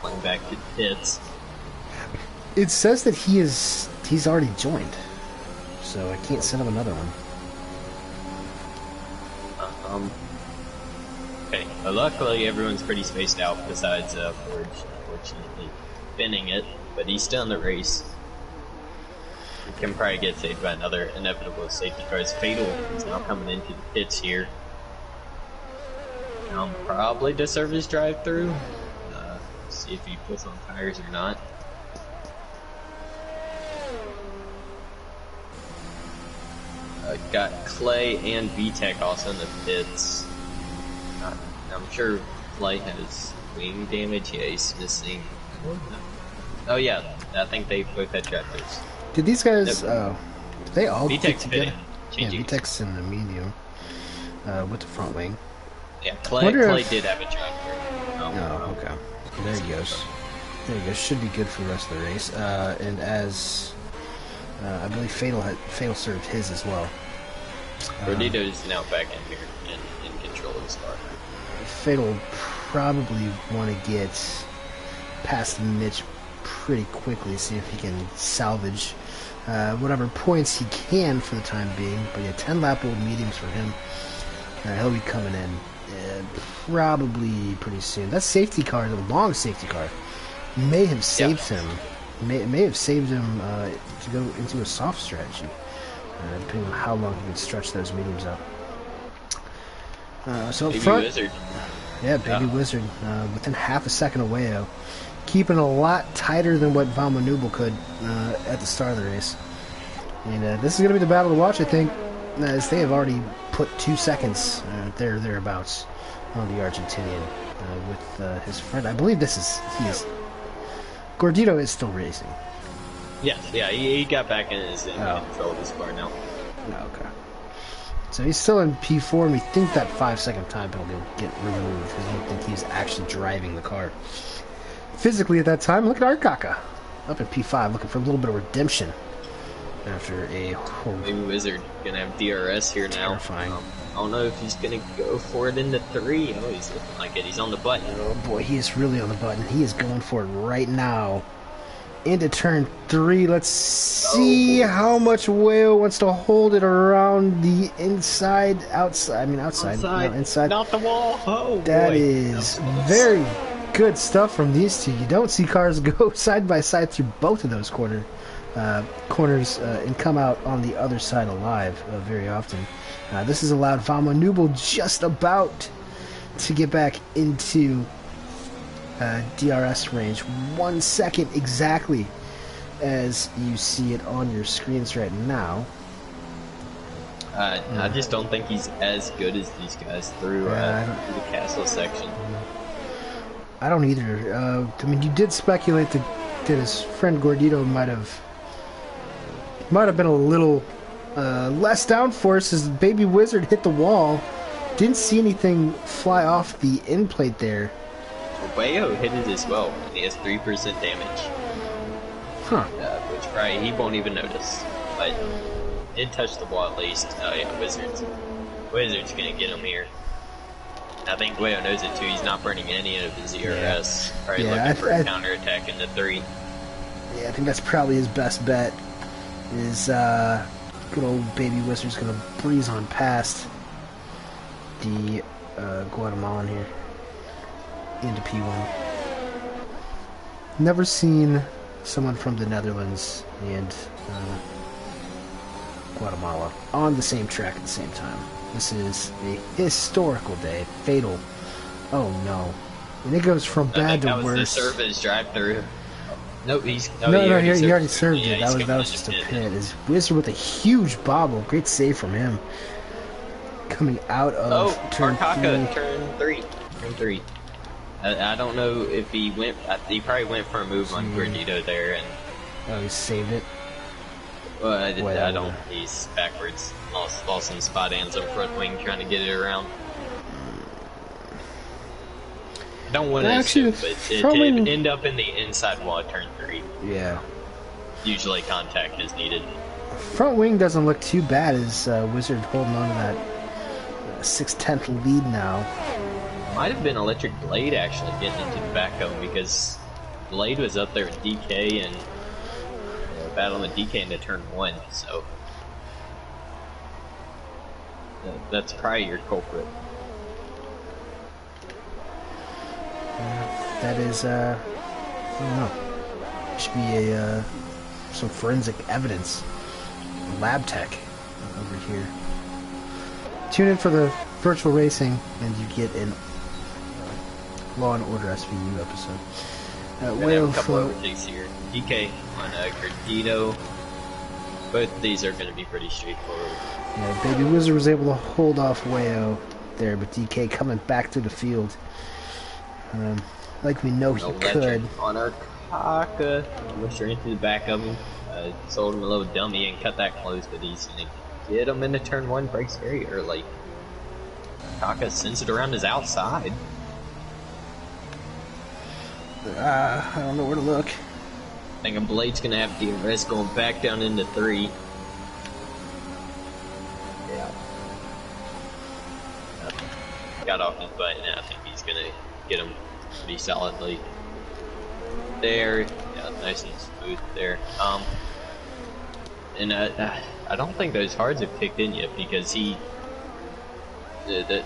going back to pits. It says that he's already joined, so I can't send him another one. Okay. Well, luckily everyone's pretty spaced out besides Forge, unfortunately, spinning it, but he's still in the race. He can probably get saved by another inevitable safety car. Fatal is now coming into the pits here. Probably to serve his drive-through. See if he puts on tires or not. Got Clay and VTech also in the pits. I'm sure Clay has wing damage. Yeah, he's missing. Oh yeah, I think they both had drive-throughs. Did these guys? They all VTech's together? pitting. Yeah, VTech's in the medium with the front wing. Yeah, Clay did have a drive-through. Oh, okay. There he goes. There he goes. Should be good for the rest of the race. And as I believe Fatal served his as well. Gordito's now back in here and in control of his car. Fatal probably want to get past Mitch pretty quickly, see if he can salvage whatever points he can for the time being. But yeah, 10 lap old mediums for him. He'll be coming in probably pretty soon. That safety car, the long safety car, may have saved him. May have saved him to go into a soft strategy, depending on how long he can stretch those mediums up. So Baby up front, Wizard. yeah, Baby Wizard, within half a second away, keeping a lot tighter than what Valma Nubel could at the start of the race. And this is going to be the battle to watch, I think, as they have already put 2 seconds thereabouts on the Argentinian with his friend. I believe Gordito is still racing. Yes, yeah, he got back in control of his car now. Okay. So he's still in P4, and we think that 5-second time penalty will get removed because we don't think he's actually driving the car physically at that time. Look at Arkaka up in P5, looking for a little bit of redemption after a whole Baby Wizard gonna have DRS here now. Terrifying. I don't know if he's gonna go for it into 3. Oh, he's looking like it. He's on the button. Oh boy, he is really on the button. He is going for it right now. Into turn 3. Let's see how much Whale wants to hold it around the inside, outside. I mean, outside, no, inside. Not the wall. Oh, that boy. is very good stuff from these two. You don't see cars go side by side through both of those corners and come out on the other side alive very often. This has allowed Valma Nubel just about to get back into DRS range. 1 second exactly as you see it on your screens right now. I just don't think he's as good as these guys through the castle section. I don't either. I mean, you did speculate that his friend Gordito might have been a little less downforce as Baby Wizard hit the wall. Didn't see anything fly off the end plate there. Wayo hit it as well, and he has 3% damage. Huh. Which probably he won't even notice. But it touched the wall at least. Oh yeah, Wizard's gonna get him here. I think Wayo knows it too. He's not burning any of his ERS. Probably looking for a counterattack into 3. Yeah, I think that's probably his best bet. Is good old Baby Wizard's gonna breeze on past the Guatemalan here into P1. Never seen someone from the Netherlands and Guatemala on the same track at the same time. This is a historical day. Fatal. Oh no. And it goes from bad to worse. That was the service drive-through. Nope, he's... No, he already served it. That was just a pit. His Wizard with a huge bobble. Great save from him. Coming out of turn 3. Turn 3. I don't know if he went... He probably went for a move on Gordito there, and... Oh, he saved it? Well, I don't... He's backwards. Lost some spot ends on front wing trying to get it around. I don't want to assume, but it did end up in the inside wall at turn 3. Yeah. Usually contact is needed. Front wing doesn't look too bad as Wizard holding on to that 6/10 lead now. Might have been Electric Blade actually getting into the back of him because Blade was up there with DK and battling with DK into turn 1, so that's probably your culprit. That is, I don't know. Should be some forensic evidence. Lab tech over here. Tune in for the virtual racing, and you get an Law and Order SVU episode. Whale float. Here. DK on Gordito. Both of these are going to be pretty straightforward. Yeah, Baby Wizard was able to hold off Wayo there, but DK coming back through the field. Like we know he could. On our Kaka, went straight into the back of him. Sold him a little dummy and cut that close, but he's going to get him into turn 1. Breaks very early. Kaka sends it around his outside. I don't know where to look. I think a Blade's going to have DRS going back down into 3. Yeah. Got off his butt, and I think he's going to get him pretty solidly there. Yeah, nice and smooth there. And I don't think those hards have kicked in yet because the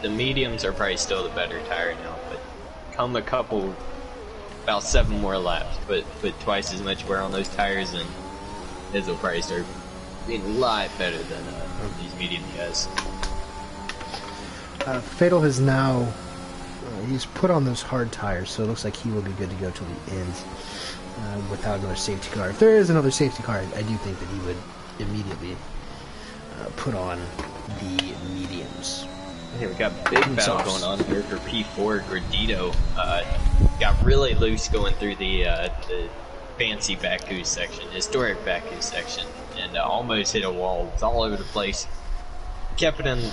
mediums are probably still the better tire now, but come about 7 more laps, but put twice as much wear on those tires, and his will probably start being a lot better than these medium guys. Fatal has now he's put on those hard tires, so it looks like he will be good to go till the end without another safety car. If there is another safety car, I do think that he would immediately put on the mediums. Here we got big battle going on here for P4. Gordito got really loose going through the fancy Baku section, historic Baku section, and almost hit a wall. It's all over the place. Kept it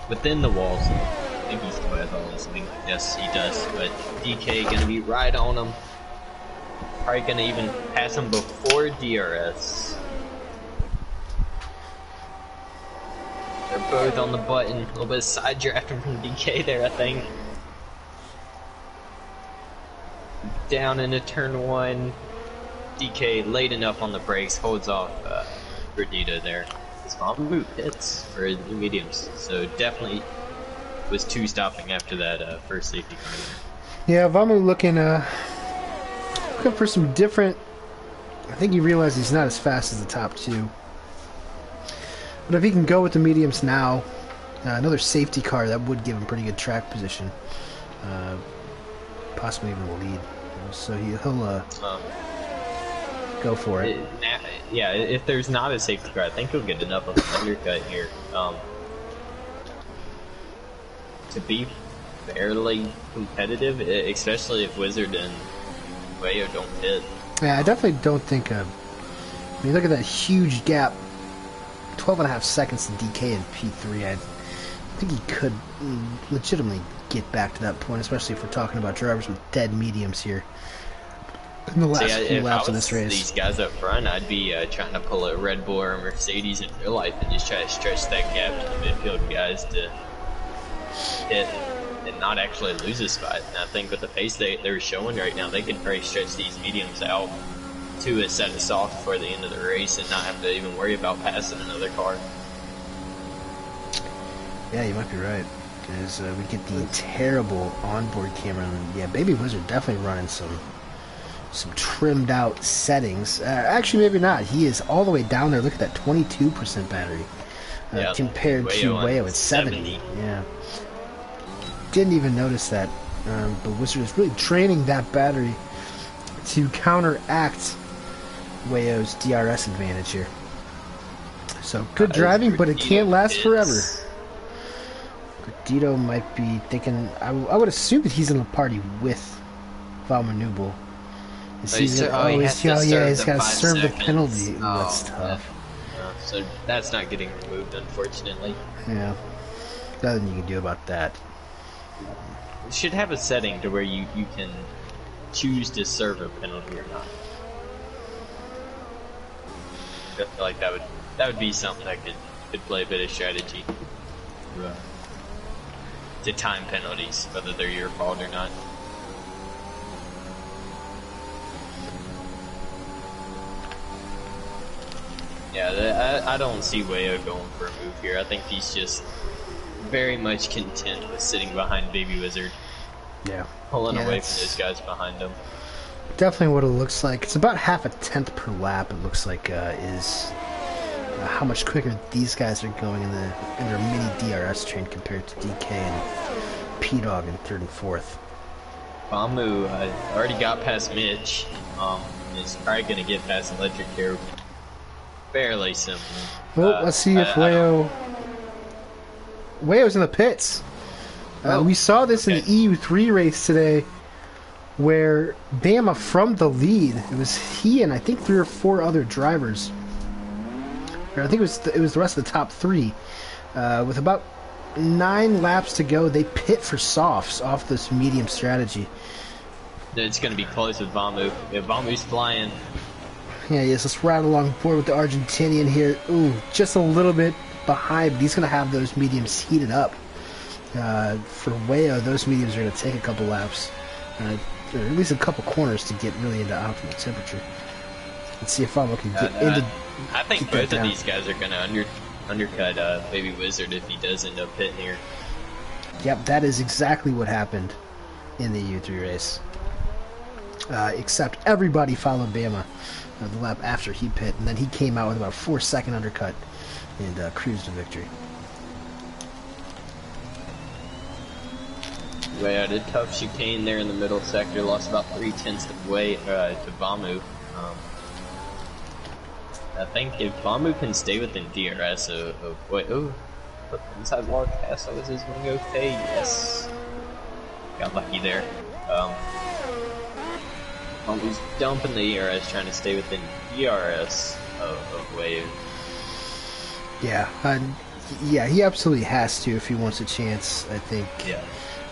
within the walls. I think he still has all listening. Yes, he does. But DK gonna be right on him. Probably gonna even pass him before DRS. They're both on the button. A little bit of side drafting from DK there, I think. Down into turn 1. DK late enough on the brakes, holds off Gordito there. His mom boot hits for the mediums, so definitely was 2 stopping after that first safety car there. Yeah, Vamu looking for some different. I think he realized he's not as fast as the top 2. But if he can go with the mediums now, another safety car, that would give him pretty good track position. Possibly even the lead. So he'll go for it. Yeah, if there's not a safety car, I think he'll get enough of an undercut here to be fairly competitive, especially if Wizard and Wayo don't hit. Yeah, I definitely don't think. I mean, look at that huge gap. 12.5 seconds to DK and P3. I think he could legitimately get back to that point, especially if we're talking about drivers with dead mediums here in the last few laps of this race. These guys up front, I'd be trying to pull a Red Bull or a Mercedes in real life and just try to stretch that gap to the midfield guys to hit and not actually lose a spot. And I think with the pace they're showing right now, they could probably stretch these mediums out to a set of soft before the end of the race and not have to even worry about passing another car. Yeah, you might be right. Because we get the terrible onboard camera. And yeah, Baby Wizard definitely running some trimmed out settings. Actually, maybe not. He is all the way down there. Look at that 22% battery compared to Wayo at 70. Yeah. Didn't even notice that. But Wizard is really draining that battery to counteract Wayo's DRS advantage here. So good driving, but it can't last forever. Dito might be thinking. I would assume that he's in a party with Valmanubel. He's got to serve the penalty. Ooh, that's tough. So that's not getting removed, unfortunately. Yeah, nothing you can do about that. You should have a setting to where you can choose to serve a penalty or not. I feel like that would be something that could play a bit of strategy to time penalties, whether they're your fault or not. Yeah, I don't see Wayo going for a move here. I think he's just very much content with sitting behind Baby Wizard. Yeah. Pulling away from those guys behind him. Definitely what it looks like. It's about half a tenth per lap, it looks like, is how much quicker these guys are going in their mini DRS train compared to DK and P-Dog in 3rd and 4th. Bamu already got past Mitch. Is probably going to get past Electric here fairly simple. Well, let's see if Wayo's in the pits. We saw this in the EU3 race today, where Bama from the lead. It was he and I think 3 or 4 other drivers. Or I think it was the rest of the top 3. With about 9 laps to go, they pit for softs off this medium strategy. It's going to be close with Bamu. If Bamu's flying. Yeah, yes, let's ride along board with the Argentinian here. Ooh, just a little bit behind, but he's going to have those mediums heated up. For Wayo, those mediums are going to take a couple laps, or at least a couple corners to get really into optimal temperature. Let's see if Famo can get into. I think both of these guys are going to undercut Baby Wizard if he does end up hitting here. Yep, that is exactly what happened in the U3 race. Except everybody followed Bama the lap after he pit, and then he came out with about a 4-second undercut and cruised to victory. Way out a tough chicane there in the middle sector, lost about 3/10 of way to Bamu. I think if Bamu can stay within DRS inside wall pass, is his wing okay? Yes. Got lucky there. Bamu's dumping the ERS, trying to stay within DRS of Wave. Yeah, yeah, he absolutely has to if he wants a chance, I think. Yeah.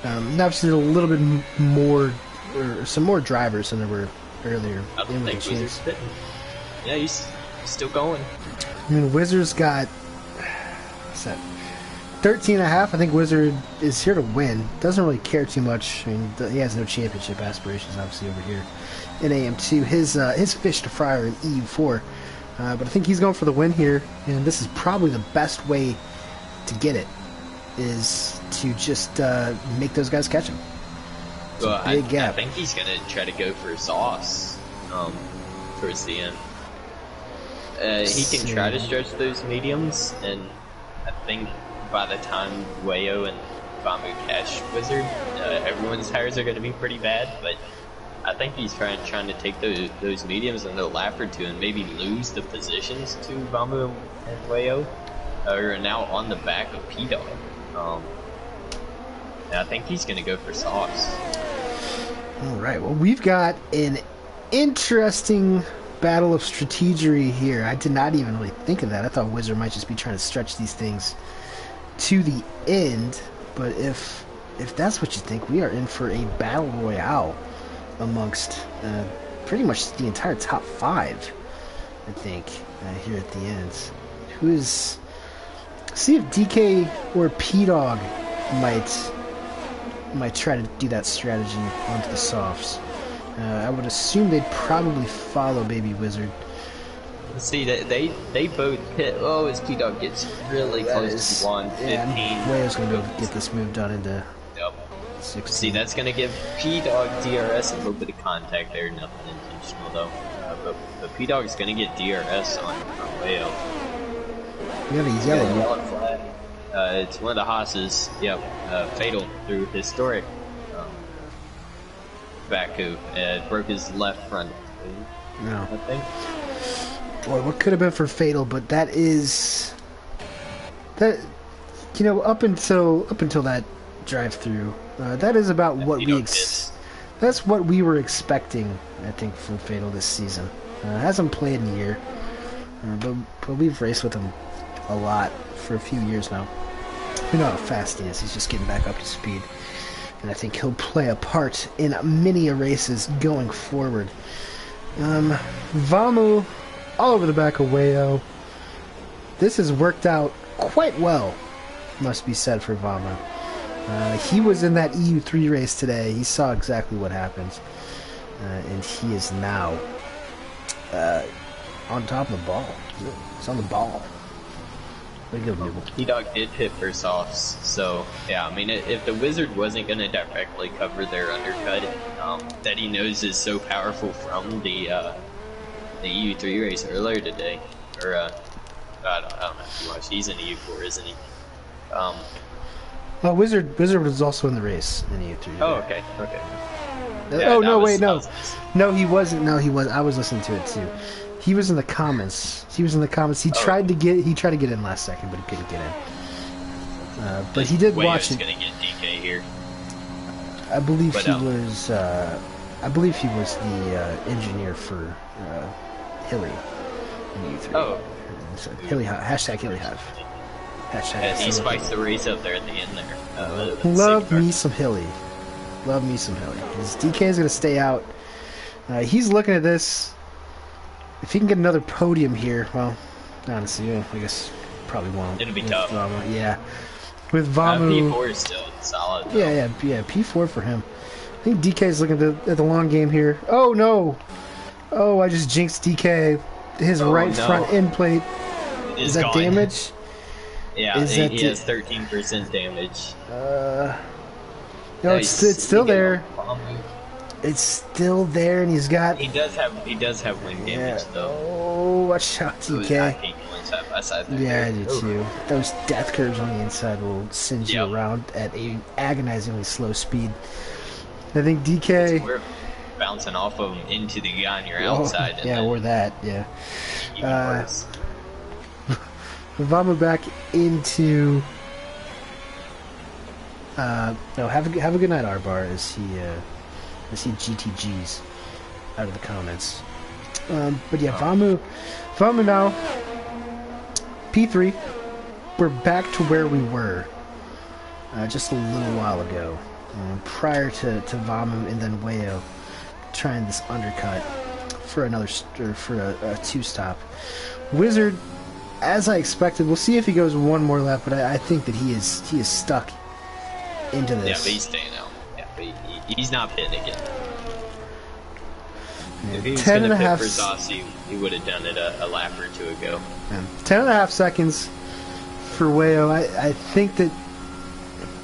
Obviously, there's a little bit more, or some more drivers than there were earlier. I don't think Wizard's fitting. Yeah, he's still going. I mean, Wizard's got, what's that, 13.5. I think Wizard is here to win. Doesn't really care too much. I mean, he has no championship aspirations, obviously, over here in AM2. His fish to fry are in EU4. But I think he's going for the win here, and this is probably the best way to get it, is to just make those guys catch him. Well, big gap. I think he's going to try to go for sauce towards the end. He can try to stretch those mediums, and I think by the time Wayo and Bamu catch Wizard, everyone's tires are going to be pretty bad, but I think he's trying to take those mediums and a lap or two and maybe lose the positions to Bamu and Wayo, who are now on the back of P-Dog. And I think he's going to go for sauce. Alright, well, we've got an interesting battle of strategery here. I did not even really think of that. I thought Wizard might just be trying to stretch these things to the end, but if that's what you think, we are in for a battle royale amongst pretty much the entire top 5, I think, here at the end. See if DK or P-Dog might try to do that strategy onto the softs. I would assume they'd probably follow Baby Wizard. See that they both hit. Oh, as P-Dog gets really close to 115. Yeah, Wayo's going to be able to get this move done into 16. See, that's going to give P-Dog DRS a little bit of contact there. Nothing intentional, though. But P-Dog's going to get DRS on Wayo. We have a yellow flag. It's one of the Haas's. Yep. Fatal through historic Baku. Broke his left front. No. I think. Boy, what could have been for Fatal, but that is... That... You know, up until that drive-through, that is about what we... That's what we were expecting, I think, from Fatal this season. Hasn't played in a year, but we've raced with him a lot for a few years now. We know how fast he is. He's just getting back up to speed. And I think he'll play a part in many races going forward. Vamu all over the back of Wayo. This has worked out quite well, must be said, for Vamu. He was in that EU3 race today. He saw exactly what happens. And he is now on top of the ball. He's on the ball. P-Dog did hit for softs, so yeah, I mean, if the Wizard wasn't going to directly cover their undercut that he knows is so powerful from the EU3 race earlier today, or I don't know if you watched, he's in EU4, isn't he? Well, Wizard was also in the race in EU3. Oh, okay. Yeah, no, he wasn't. No, he was. I was listening to it too. He was in the comments. He tried to get in last second, but he couldn't get in. But he did watch it. Gonna get DK here. I believe he was. I believe he was the engineer for Hilly in U3. Oh. So Hilly hashtag Hilly Hive. Hashtag. He spiked the race up there at the end there. Love me some Hilly. Love me some Hilly. His DK is gonna stay out. He's looking at this. If he can get another podium here, well, honestly, I guess probably won't. It'll be tough. Yeah. With Vamu... P4 is still solid, though. Yeah, P4 for him. I think DK is looking at the long game here. Oh, no! Oh, I just jinxed DK. His front end plate. Is that gone. Damage? Yeah, he has 13% damage. No, it's still there. It's still there, and he's got... He does have wing damage, though. Oh, watch out, DK. I hate going side by side there. Yeah, I do too. Those death curves on the inside will send you around at a agonizingly slow speed. I think DK... We're bouncing off of him into the guy on your outside. Yeah, or that, yeah. Even worse. Vamu back into... no, have a good night, R-Bar, as he GTGs out of the comments. But yeah, Vamu now, P3, we're back to where we were just a little while ago, prior to Vamu and then Wayo trying this undercut for a two-stop. Wizard, as I expected, we'll see if he goes one more lap, but I think that he is stuck into this. Yeah, but he's staying out. Yeah, but he's not pitting again. If he was going to pit for Zoss, he would have done it a lap or two ago. 10.5 seconds for Wayo. I think that,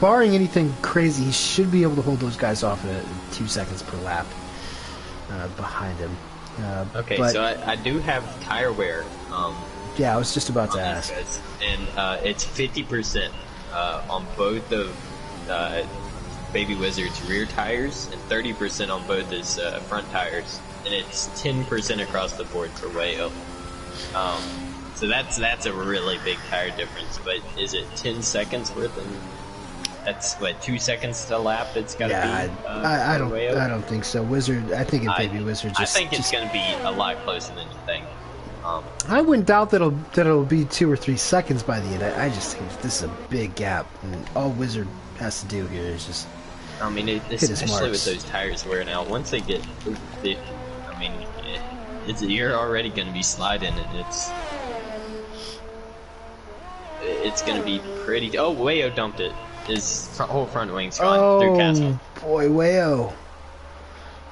barring anything crazy, he should be able to hold those guys off at 2 seconds per lap behind him. Okay, so I do have tire wear. Yeah, I was just about to ask. And it's 50% on both of Baby Wizard's rear tires and 30% on both his front tires, and it's 10% across the board for Wayo. So that's a really big tire difference. But is it 10 seconds worth? And that's what, 2 seconds to lap. It's got to be. I don't think so. Wizard, I think Baby Wizard. I think it's going to be a lot closer than you think. I wouldn't doubt that it'll be 2 or 3 seconds by the end. I just think this is a big gap, and all Wizard has to do here is just. I mean, especially with those tires wearing out. Once they get, I mean, you're already going to be sliding, and it's going to be pretty. Oh, Wayo dumped it. His whole front wing's gone through Castle. Boy, Wayo.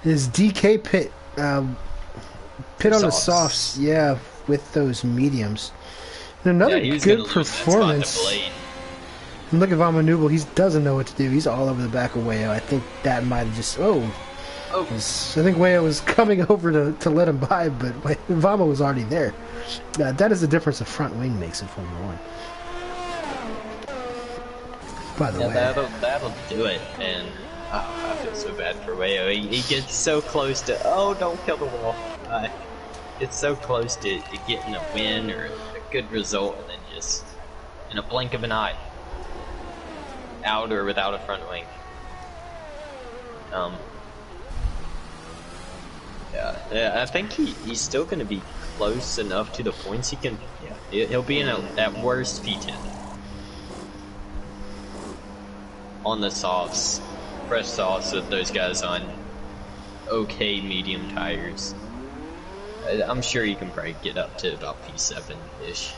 His DK pit on the softs, yeah, with those mediums. And another he was good gonna lose that performance. spot to Blade. And look at Vama Nubel. He doesn't know what to do. He's all over the back of Wayo. I think that might have just... I think Wayo was coming over to let him by, but Vama was already there. That is the difference a front wing makes in Formula 1. By the way. That'll do it, and I feel so bad for Wayo. He gets so close to... Oh, don't kill the wall. It's so close to getting a win or a good result, and then just in a blink of an eye, out or without a front wing. Yeah, I think he's still going to be close enough to the points he can. Yeah, he'll be in at worst P10 on the softs, fresh softs with those guys on okay medium tires. I'm sure he can probably get up to about P7-ish.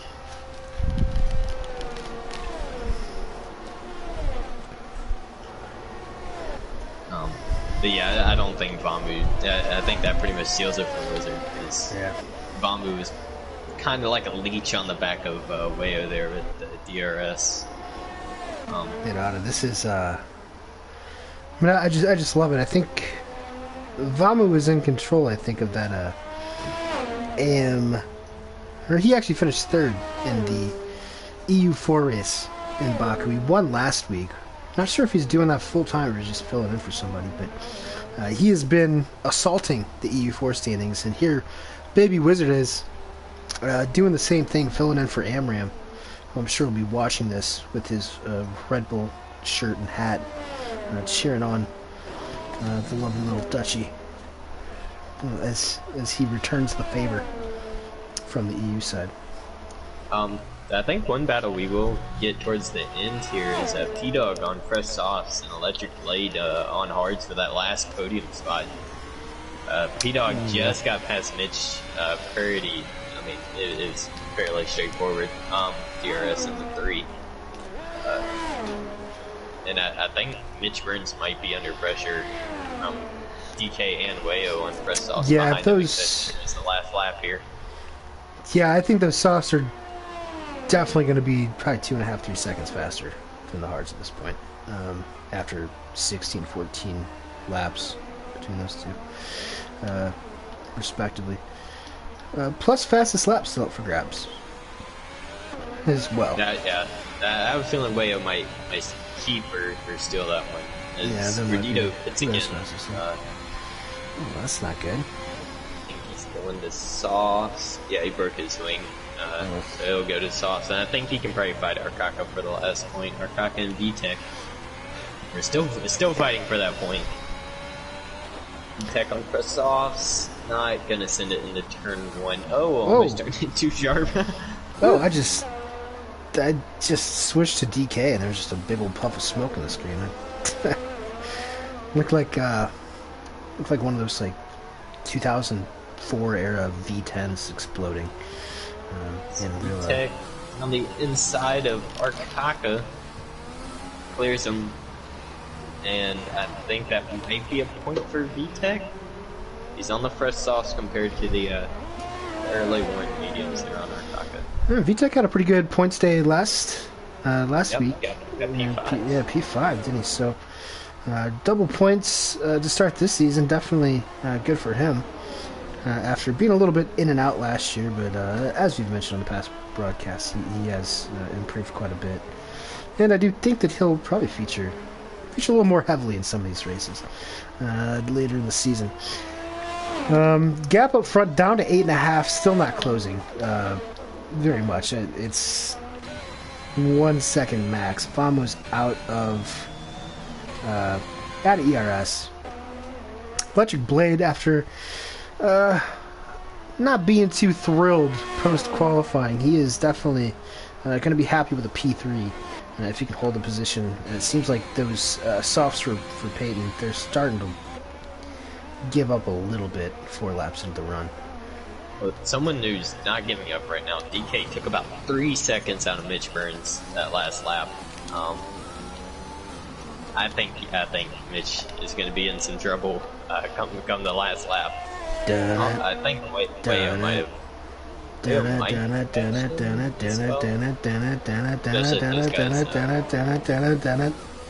But yeah, I don't think Vambu. I think that pretty much seals it for Wizard, because Vambu is kind of like a leech on the back of Wayo there with the DRS. This is. I mean, I just love it. I think Vambu was in control. I think of that AM, or he actually finished third in the EU4 race in Baku. He won last week. Not sure if he's doing that full time or just filling in for somebody, but he has been assaulting the EU4 standings, and here Baby Wizard is doing the same thing, filling in for Amram. I'm sure he'll be watching this with his Red Bull shirt and hat, cheering on the lovely little Dutchie as he returns the favor from the EU side. I think one battle we will get towards the end here is P-Dog on fresh softs and Electric Blade on hards for that last podium spot. P-Dog just got past Mitch Purdy. I mean, it's fairly straightforward. DRS in the 3. And I think Mitch Burns might be under pressure from DK and Wayo on fresh softs. Yeah, those... It's the last lap here. Yeah, I think those softs are definitely going to be probably 2.5-3 seconds faster than the hards at this point, after 16-14 laps between those two, respectively. Plus fastest lap still up for grabs as well. Yeah, I have a feeling Wayo might keep or steal that one. As Redito hits again. Oh, that's not good. I think he's going to softs. Yeah, he broke his wing. So he'll go to softs, and I think he can probably fight Arkaka for the last point. Arkaka and VTech. We're still fighting for that point. VTech on press softs. Not gonna send it into turn 1. Oh, almost turned it too sharp. I just switched to DK, and there was just a big old puff of smoke on the screen. looked like one of those 2004 era V10s exploding. Tech on the inside of Arkaka clears him, and I think that might be a point for VTech. He's on the fresh softs compared to the early worn mediums there on Arkaka. VTech had a pretty good points day last week. Got P5. P5, didn't he? So double points to start this season, definitely good for him. After being a little bit in and out last year, but as we've mentioned on the past broadcasts, he has improved quite a bit. And I do think that he'll probably feature a little more heavily in some of these races later in the season. Gap up front down to 8.5, still not closing very much. It's 1 second max. Famo's out of ERS. Electric Blade, after not being too thrilled post-qualifying, he is definitely going to be happy with a P3 if he can hold the position. And it seems like those softs for Peyton, they're starting to give up a little bit 4 laps into the run. Well, someone who's not giving up right now, DK took about 3 seconds out of Mitch Burns that last lap. I think Mitch is going to be in some trouble come the last lap. I think Wayo might have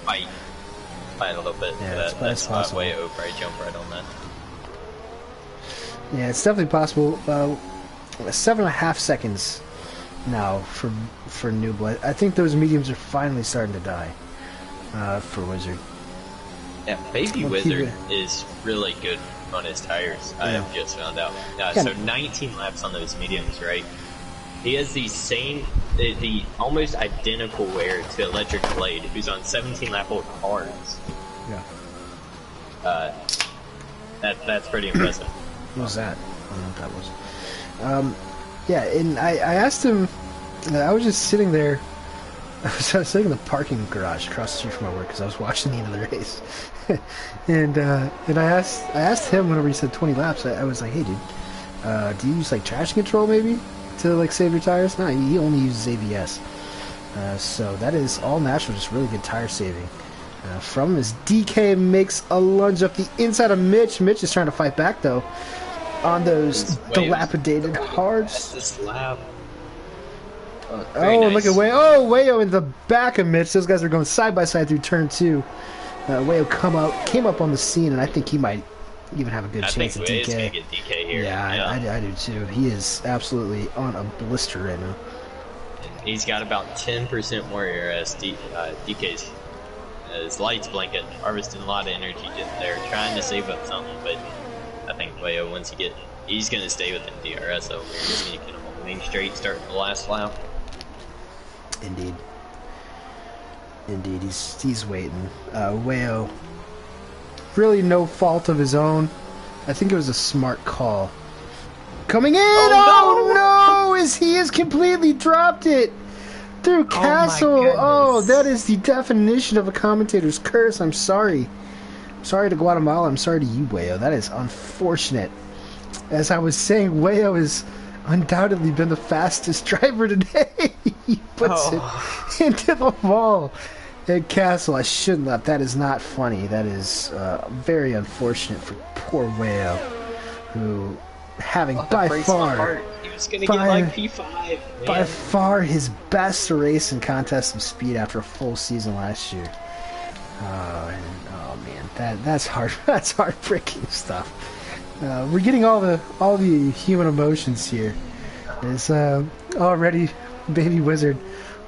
Might fight a little bit. Yeah, That's possible. way over. I jump right on that. Yeah, it's definitely possible. 7.5 seconds now for Noob. I think those mediums are finally starting to die for Wizard. Yeah, Baby Wizard is really good on his tires. I have just found out. So 19 laps on those mediums, right? He has the same, the almost identical wear to Electric Blade, who's on 17-lap-old cars. Yeah. That's pretty impressive. What was that? I don't know what that was. Yeah, and I asked him. I was just sitting there. I was sitting in the parking garage across the street from my work because I was watching the end of the race, and I asked him whenever he said 20 laps. I was like, hey dude, do you use like traction control maybe to like save your tires? No, he only uses ABS. So that is all natural, just really good tire saving. From his DK makes a lunge up the inside of Mitch. Mitch is trying to fight back though on those dilapidated hards. This lap. Oh, nice. Look at Wayo. Oh, Wayo in the back of Mitch. Those guys are going side by side through turn 2. Wayo came up on the scene, and I think he might even have a good chance at DK. I think Wayo's going to get DK here. Yeah. I do too. He is absolutely on a blister right now. He's got about 10% more ERS. DK's his lights blinking, harvesting a lot of energy there, trying to save up something, but I think Wayo, once he's going to stay within DRS over here. He's going to get him on the main straight starting the last lap. Indeed, he's waiting. Wayo, really no fault of his own. I think it was a smart call. Coming in! Oh no! He has completely dropped it through Castle. Oh, that is the definition of a commentator's curse. I'm sorry. I'm sorry to Guatemala. I'm sorry to you, Wayo. That is unfortunate. As I was saying, Wayo has undoubtedly been the fastest driver today. He puts it into the wall at Castle. I shouldn't laugh. That is not funny. That is very unfortunate for poor Wayo, who having by far he was gonna get like P5. By far his best race in contest of speed after a full season last year. Oh man, that's hard. That's heartbreaking stuff. We're getting all the human emotions here. It's already Baby Wizard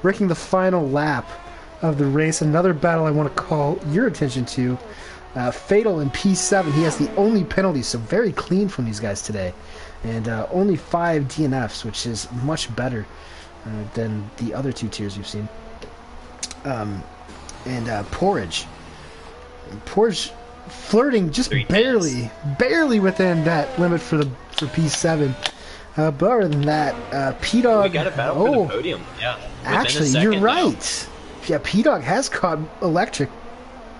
wrecking the final lap of the race. Another battle I want to call your attention to. Fatal in P7. He has the only penalty, so very clean from these guys today. And only 5 DNFs, which is much better than the other 2 tiers we've seen. Porridge. Porridge flirting just barely within that limit for P7. But other than that, P-Dog... We got a battle for the podium, yeah. Actually, you're right. Yeah, P-Dog has caught Electric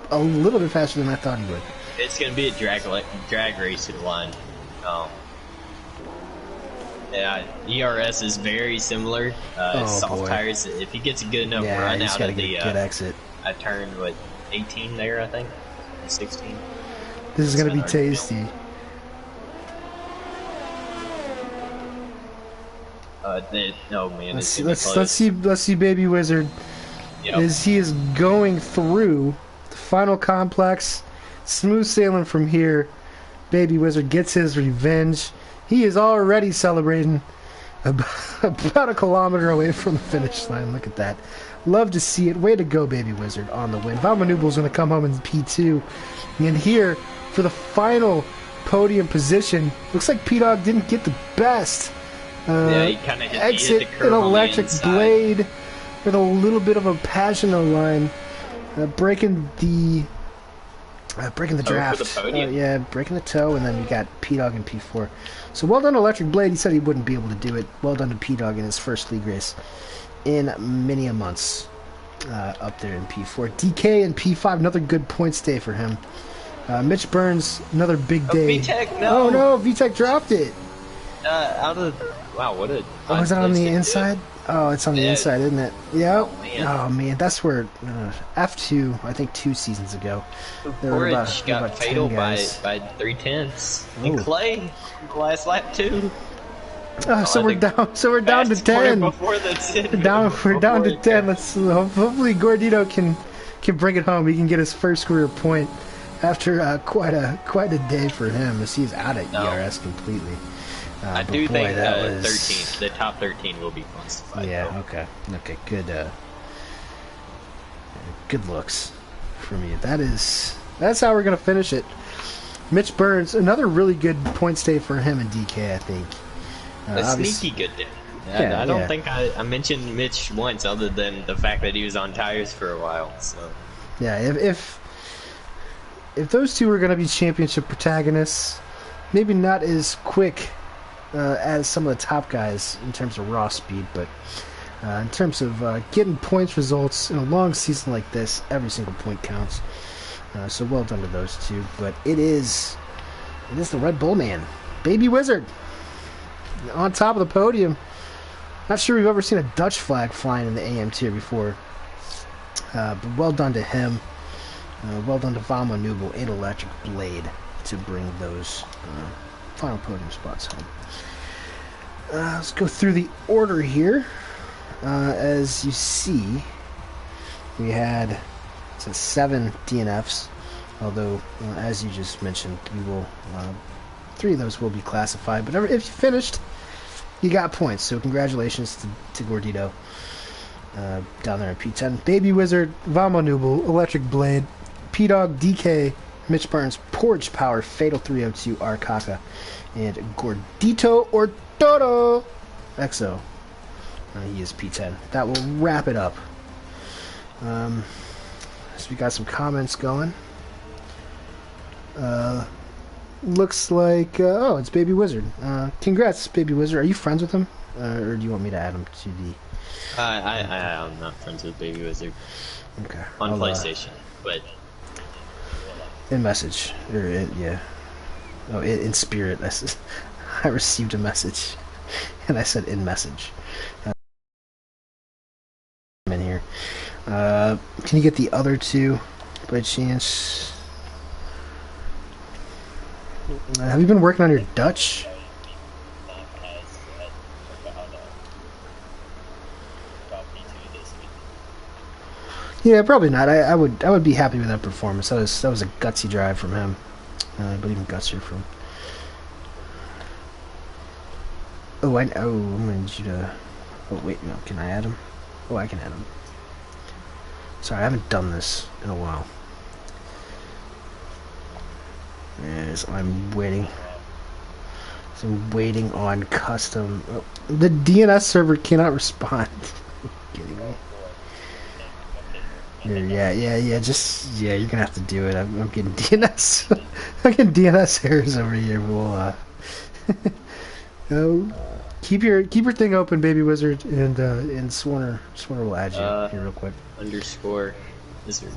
a little bit faster than I thought he would. It's going to be a drag race to the line. Yeah, ERS is very similar. Soft tires. If he gets a good enough run out of the good exit. I turned 18 there, I think, 16. This is going to be tasty. No man. Let's see, Baby Wizard. Yep. As he is going through the final complex, smooth sailing from here. Baby Wizard gets his revenge. He is already celebrating about a kilometer away from the finish line. Look at that. Love to see it. Way to go, Baby Wizard, on the win. Valmanubel's going to come home in P2. And here, for the final podium position, looks like P-Dog didn't get the best. He kind of hit the curve, an Electric Blade with a little bit of a Passionate line, breaking the draft. Breaking the toe, and then we got P-Dog in P4. So well done, Electric Blade. He said he wouldn't be able to do it. Well done to P-Dog in his first league race in many a months up there in P4. DK in P5, another good points day for him. Mitch Burns, another big day. VTech, no. Oh no, VTech dropped it. Wow, what a... Oh, is that on the inside? Oh, it's on the inside, isn't it? Yep. Oh, man, that's where F2, I think 2 seasons ago. Porridge got fatal by 3/10. And Clay, last lap too. So we're down. So we're down to 10. Before the 10 We're down to 10. Let's hopefully Gordito can bring it home. He can get his first career point after quite a day for him, as he's out at ERS completely. I do think that 13, the top 13 will be classified. Yeah. Though. Okay. Good looks from you. That's how we're gonna finish it. Mitch Burns, another really good points day for him and DK, I think. A sneaky good day. I don't think I mentioned Mitch once, other than the fact that he was on tires for a while. So yeah, if those two were going to be championship protagonists, maybe not as quick as some of the top guys in terms of raw speed, but in terms of getting points results in a long season like this, every single point counts. So well done to those two. But it is the Red Bull man, Baby Wizard, on top of the podium. Not sure we've ever seen a Dutch flag flying in the AM tier before. But well done to him. Well done to Vamo Nubel and Electric Blade to bring those final podium spots home. Let's go through the order here. As you see, we had 7 DNFs, although as you just mentioned, we will 3 of those will be classified. But if you finished, you got points. So congratulations to Gordito down there in P10. Baby Wizard, Vamo Nubel, Electric Blade, P-Dog, DK, Mitch Burns, Porch Power, Fatal 302, Arcaka, and Gordito Ortoro XO. He is P10. That will wrap it up. So we got some comments going. Looks like it's Baby Wizard. Congrats, Baby Wizard. Are you friends with him, or do you want me to add him to the? I'm not friends with Baby Wizard. Okay. On PlayStation, but in message yeah. Oh, in spirit. I received a message, and I said in message. I'm in here. Can you get the other 2 by chance? Have you been working on your Dutch? Yeah, probably not. I would be happy with that performance. That was a gutsy drive from him, but even gutsier from. I'm gonna need you to. Oh wait, no. Can I add him? Oh, I can add him. Sorry, I haven't done this in a while. Yes, I'm waiting. So I'm waiting on custom. Oh, the DNS server cannot respond. Are you kidding me? Yeah. You're gonna have to do it. I'm getting DNS. I'm getting DNS errors over here. We'll keep your thing open, Baby Wizard, and Swarner will add you here real quick. _ Wizard.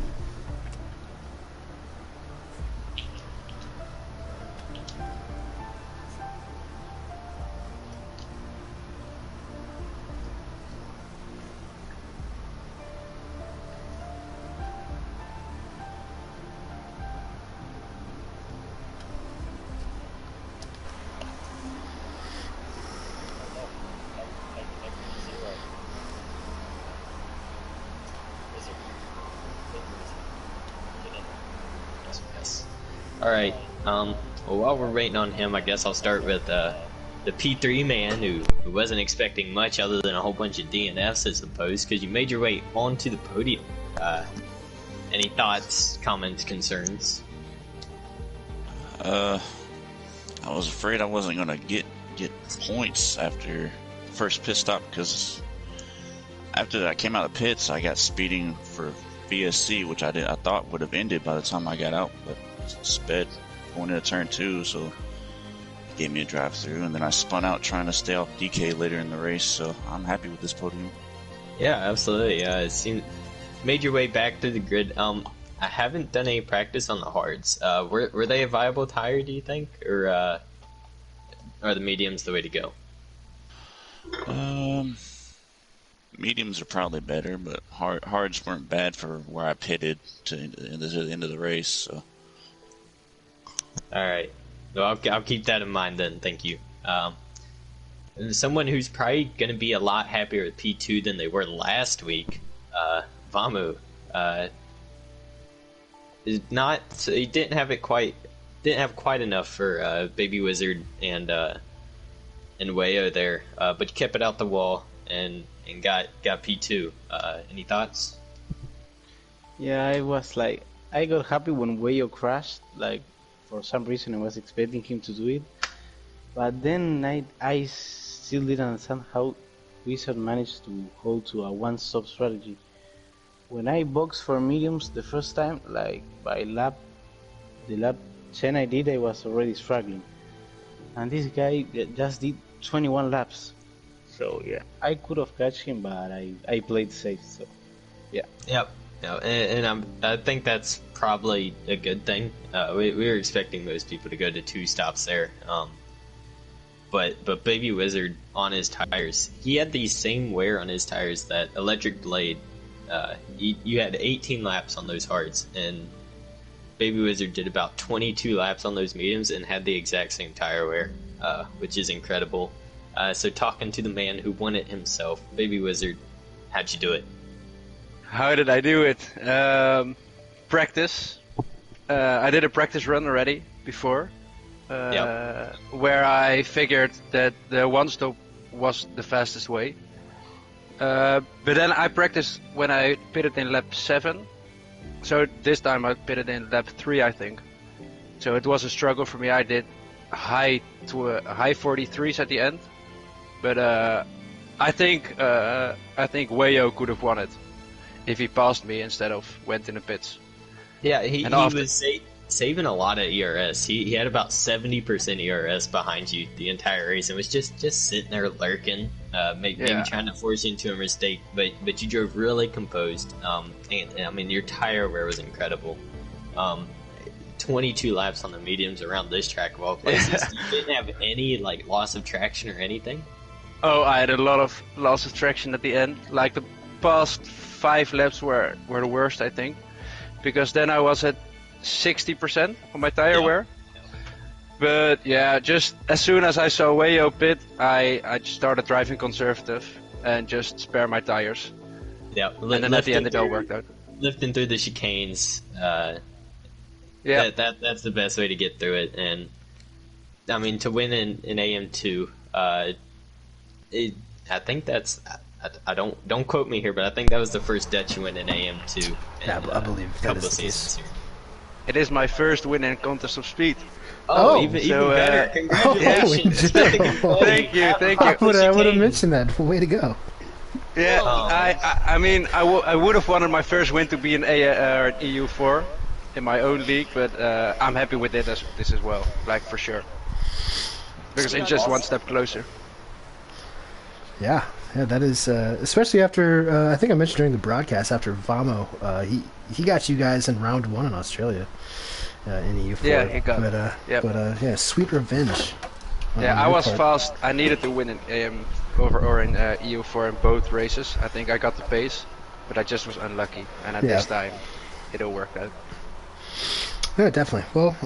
Alright, well, while we're waiting on him, I guess I'll start with the P3 man who wasn't expecting much other than a whole bunch of DNFs, I suppose, because you made your way onto the podium. Any thoughts, comments, concerns? I was afraid I wasn't gonna get points after the first pit stop, because after I came out of the pits, I got speeding for VSC, which I thought would have ended by the time I got out, but sped going into turn 2, so it gave me a drive through, and then I spun out trying to stay off DK later in the race, so I'm happy with this podium. Yeah, absolutely. It seemed made your way back to the grid. I haven't done any practice on the hards. Were they a viable tire, do you think, or are the mediums the way to go? Mediums are probably better, but hards weren't bad for where I pitted to the end of the race. So. All right, well, I'll keep that in mind then. Thank you. someone who's probably going to be a lot happier with P2 than they were last week, Vamu. Is not, so he didn't have quite enough for Baby Wizard and Wayo there, but he kept it out the wall and got P2. Any thoughts? Yeah, I got happy when Wayo crashed. Like, for some reason I was expecting him to do it, but then I still didn't understand how Wizard managed to hold to a one-stop strategy. When I boxed for mediums the first time, like by the lap 10 I did, I was already struggling. And this guy just did 21 laps. So yeah, I could have catch him, but I played safe, so yeah. Yep. No, and I think that's probably a good thing. We were expecting most people to go to 2 stops there. But Baby Wizard on his tires, he had the same wear on his tires that Electric Blade. You had 18 laps on those hards, and Baby Wizard did about 22 laps on those mediums and had the exact same tire wear, which is incredible. So talking to the man who won it himself, Baby Wizard, how'd you do it? How did I do it? Practice. I did a practice run already before, where I figured that the one stop was the fastest way. But then I practiced when I pitted in lap 7. So this time I pitted in lap 3, I think. So it was a struggle for me. I did high 43s at the end. But I think Wayo could have won it if he passed me instead of went in the pits. Yeah, he was saving a lot of ERS. He had about 70% ERS behind you the entire race and was just sitting there lurking, maybe trying to force you into a mistake, but you drove really composed. And I mean, your tire wear was incredible. 22 laps on the mediums around this track of all places. You didn't have any like loss of traction or anything? Oh, I had a lot of loss of traction at the end. Like the past 5 laps were the worst, I think, because then I was at 60% on my tire wear. But yeah, just as soon as I saw Wayo pit, I just started driving conservative and just spare my tires. Yeah, and then at the end it all worked out. Lifting through the chicanes. That's the best way to get through it. And I mean, to win in AM2, I think that's. I don't quote me here, but I think that was the first Dutch win in AM2. Yeah, I believe that is the case. It is my first win in Contest of Speed. Even better. Congratulations. Thank you. I would have mentioned that. Way to go. Yeah, I mean, I would have wanted my first win to be in EU4 in my own league, but I'm happy with this as well, like for sure. Because it's just one step closer. Yeah, that is, especially after, I think I mentioned during the broadcast, after Vamo, he got you guys in round 1 in Australia, in EU4. Yeah, he got But sweet revenge. Yeah, I was fast. I needed to win in AM or in EU4 in both races. I think I got the pace, but I just was unlucky, and at this time, it all worked out. Yeah, definitely. Well,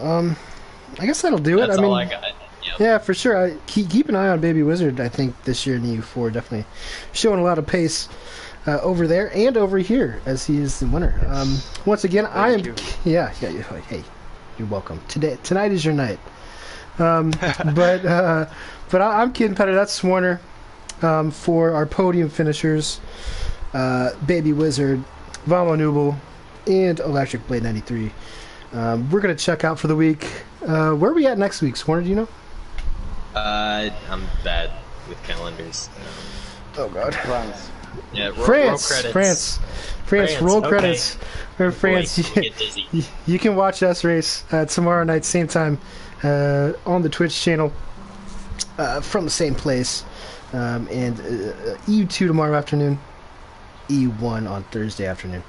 I guess that'll do it. That's all I got. Yeah, for sure. Keep an eye on Baby Wizard. I think this year in EU4 definitely showing a lot of pace over there and over here as he is the winner. Once again, Thank you. Hey, you're welcome. Tonight is your night. But I'm Kid Petter. That's Swarner for our podium finishers. Baby Wizard, Vamo Nubel, and Electric Blade 93. We're gonna check out for the week. Where are we at next week, Swarner? Do you know? I'm bad with calendars. Oh God. France. Yeah, France. Roll credits. France. Roll okay. credits. For France. Get dizzy. You can watch us race tomorrow night, same time, on the Twitch channel, from the same place, and EU2 tomorrow afternoon, EU1 on Thursday afternoon,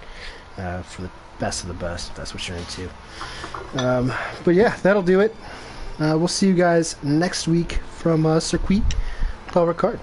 for the best of the best, if that's what you're into. But yeah, that'll do it. We'll see you guys next week from Circuit Paul Ricard.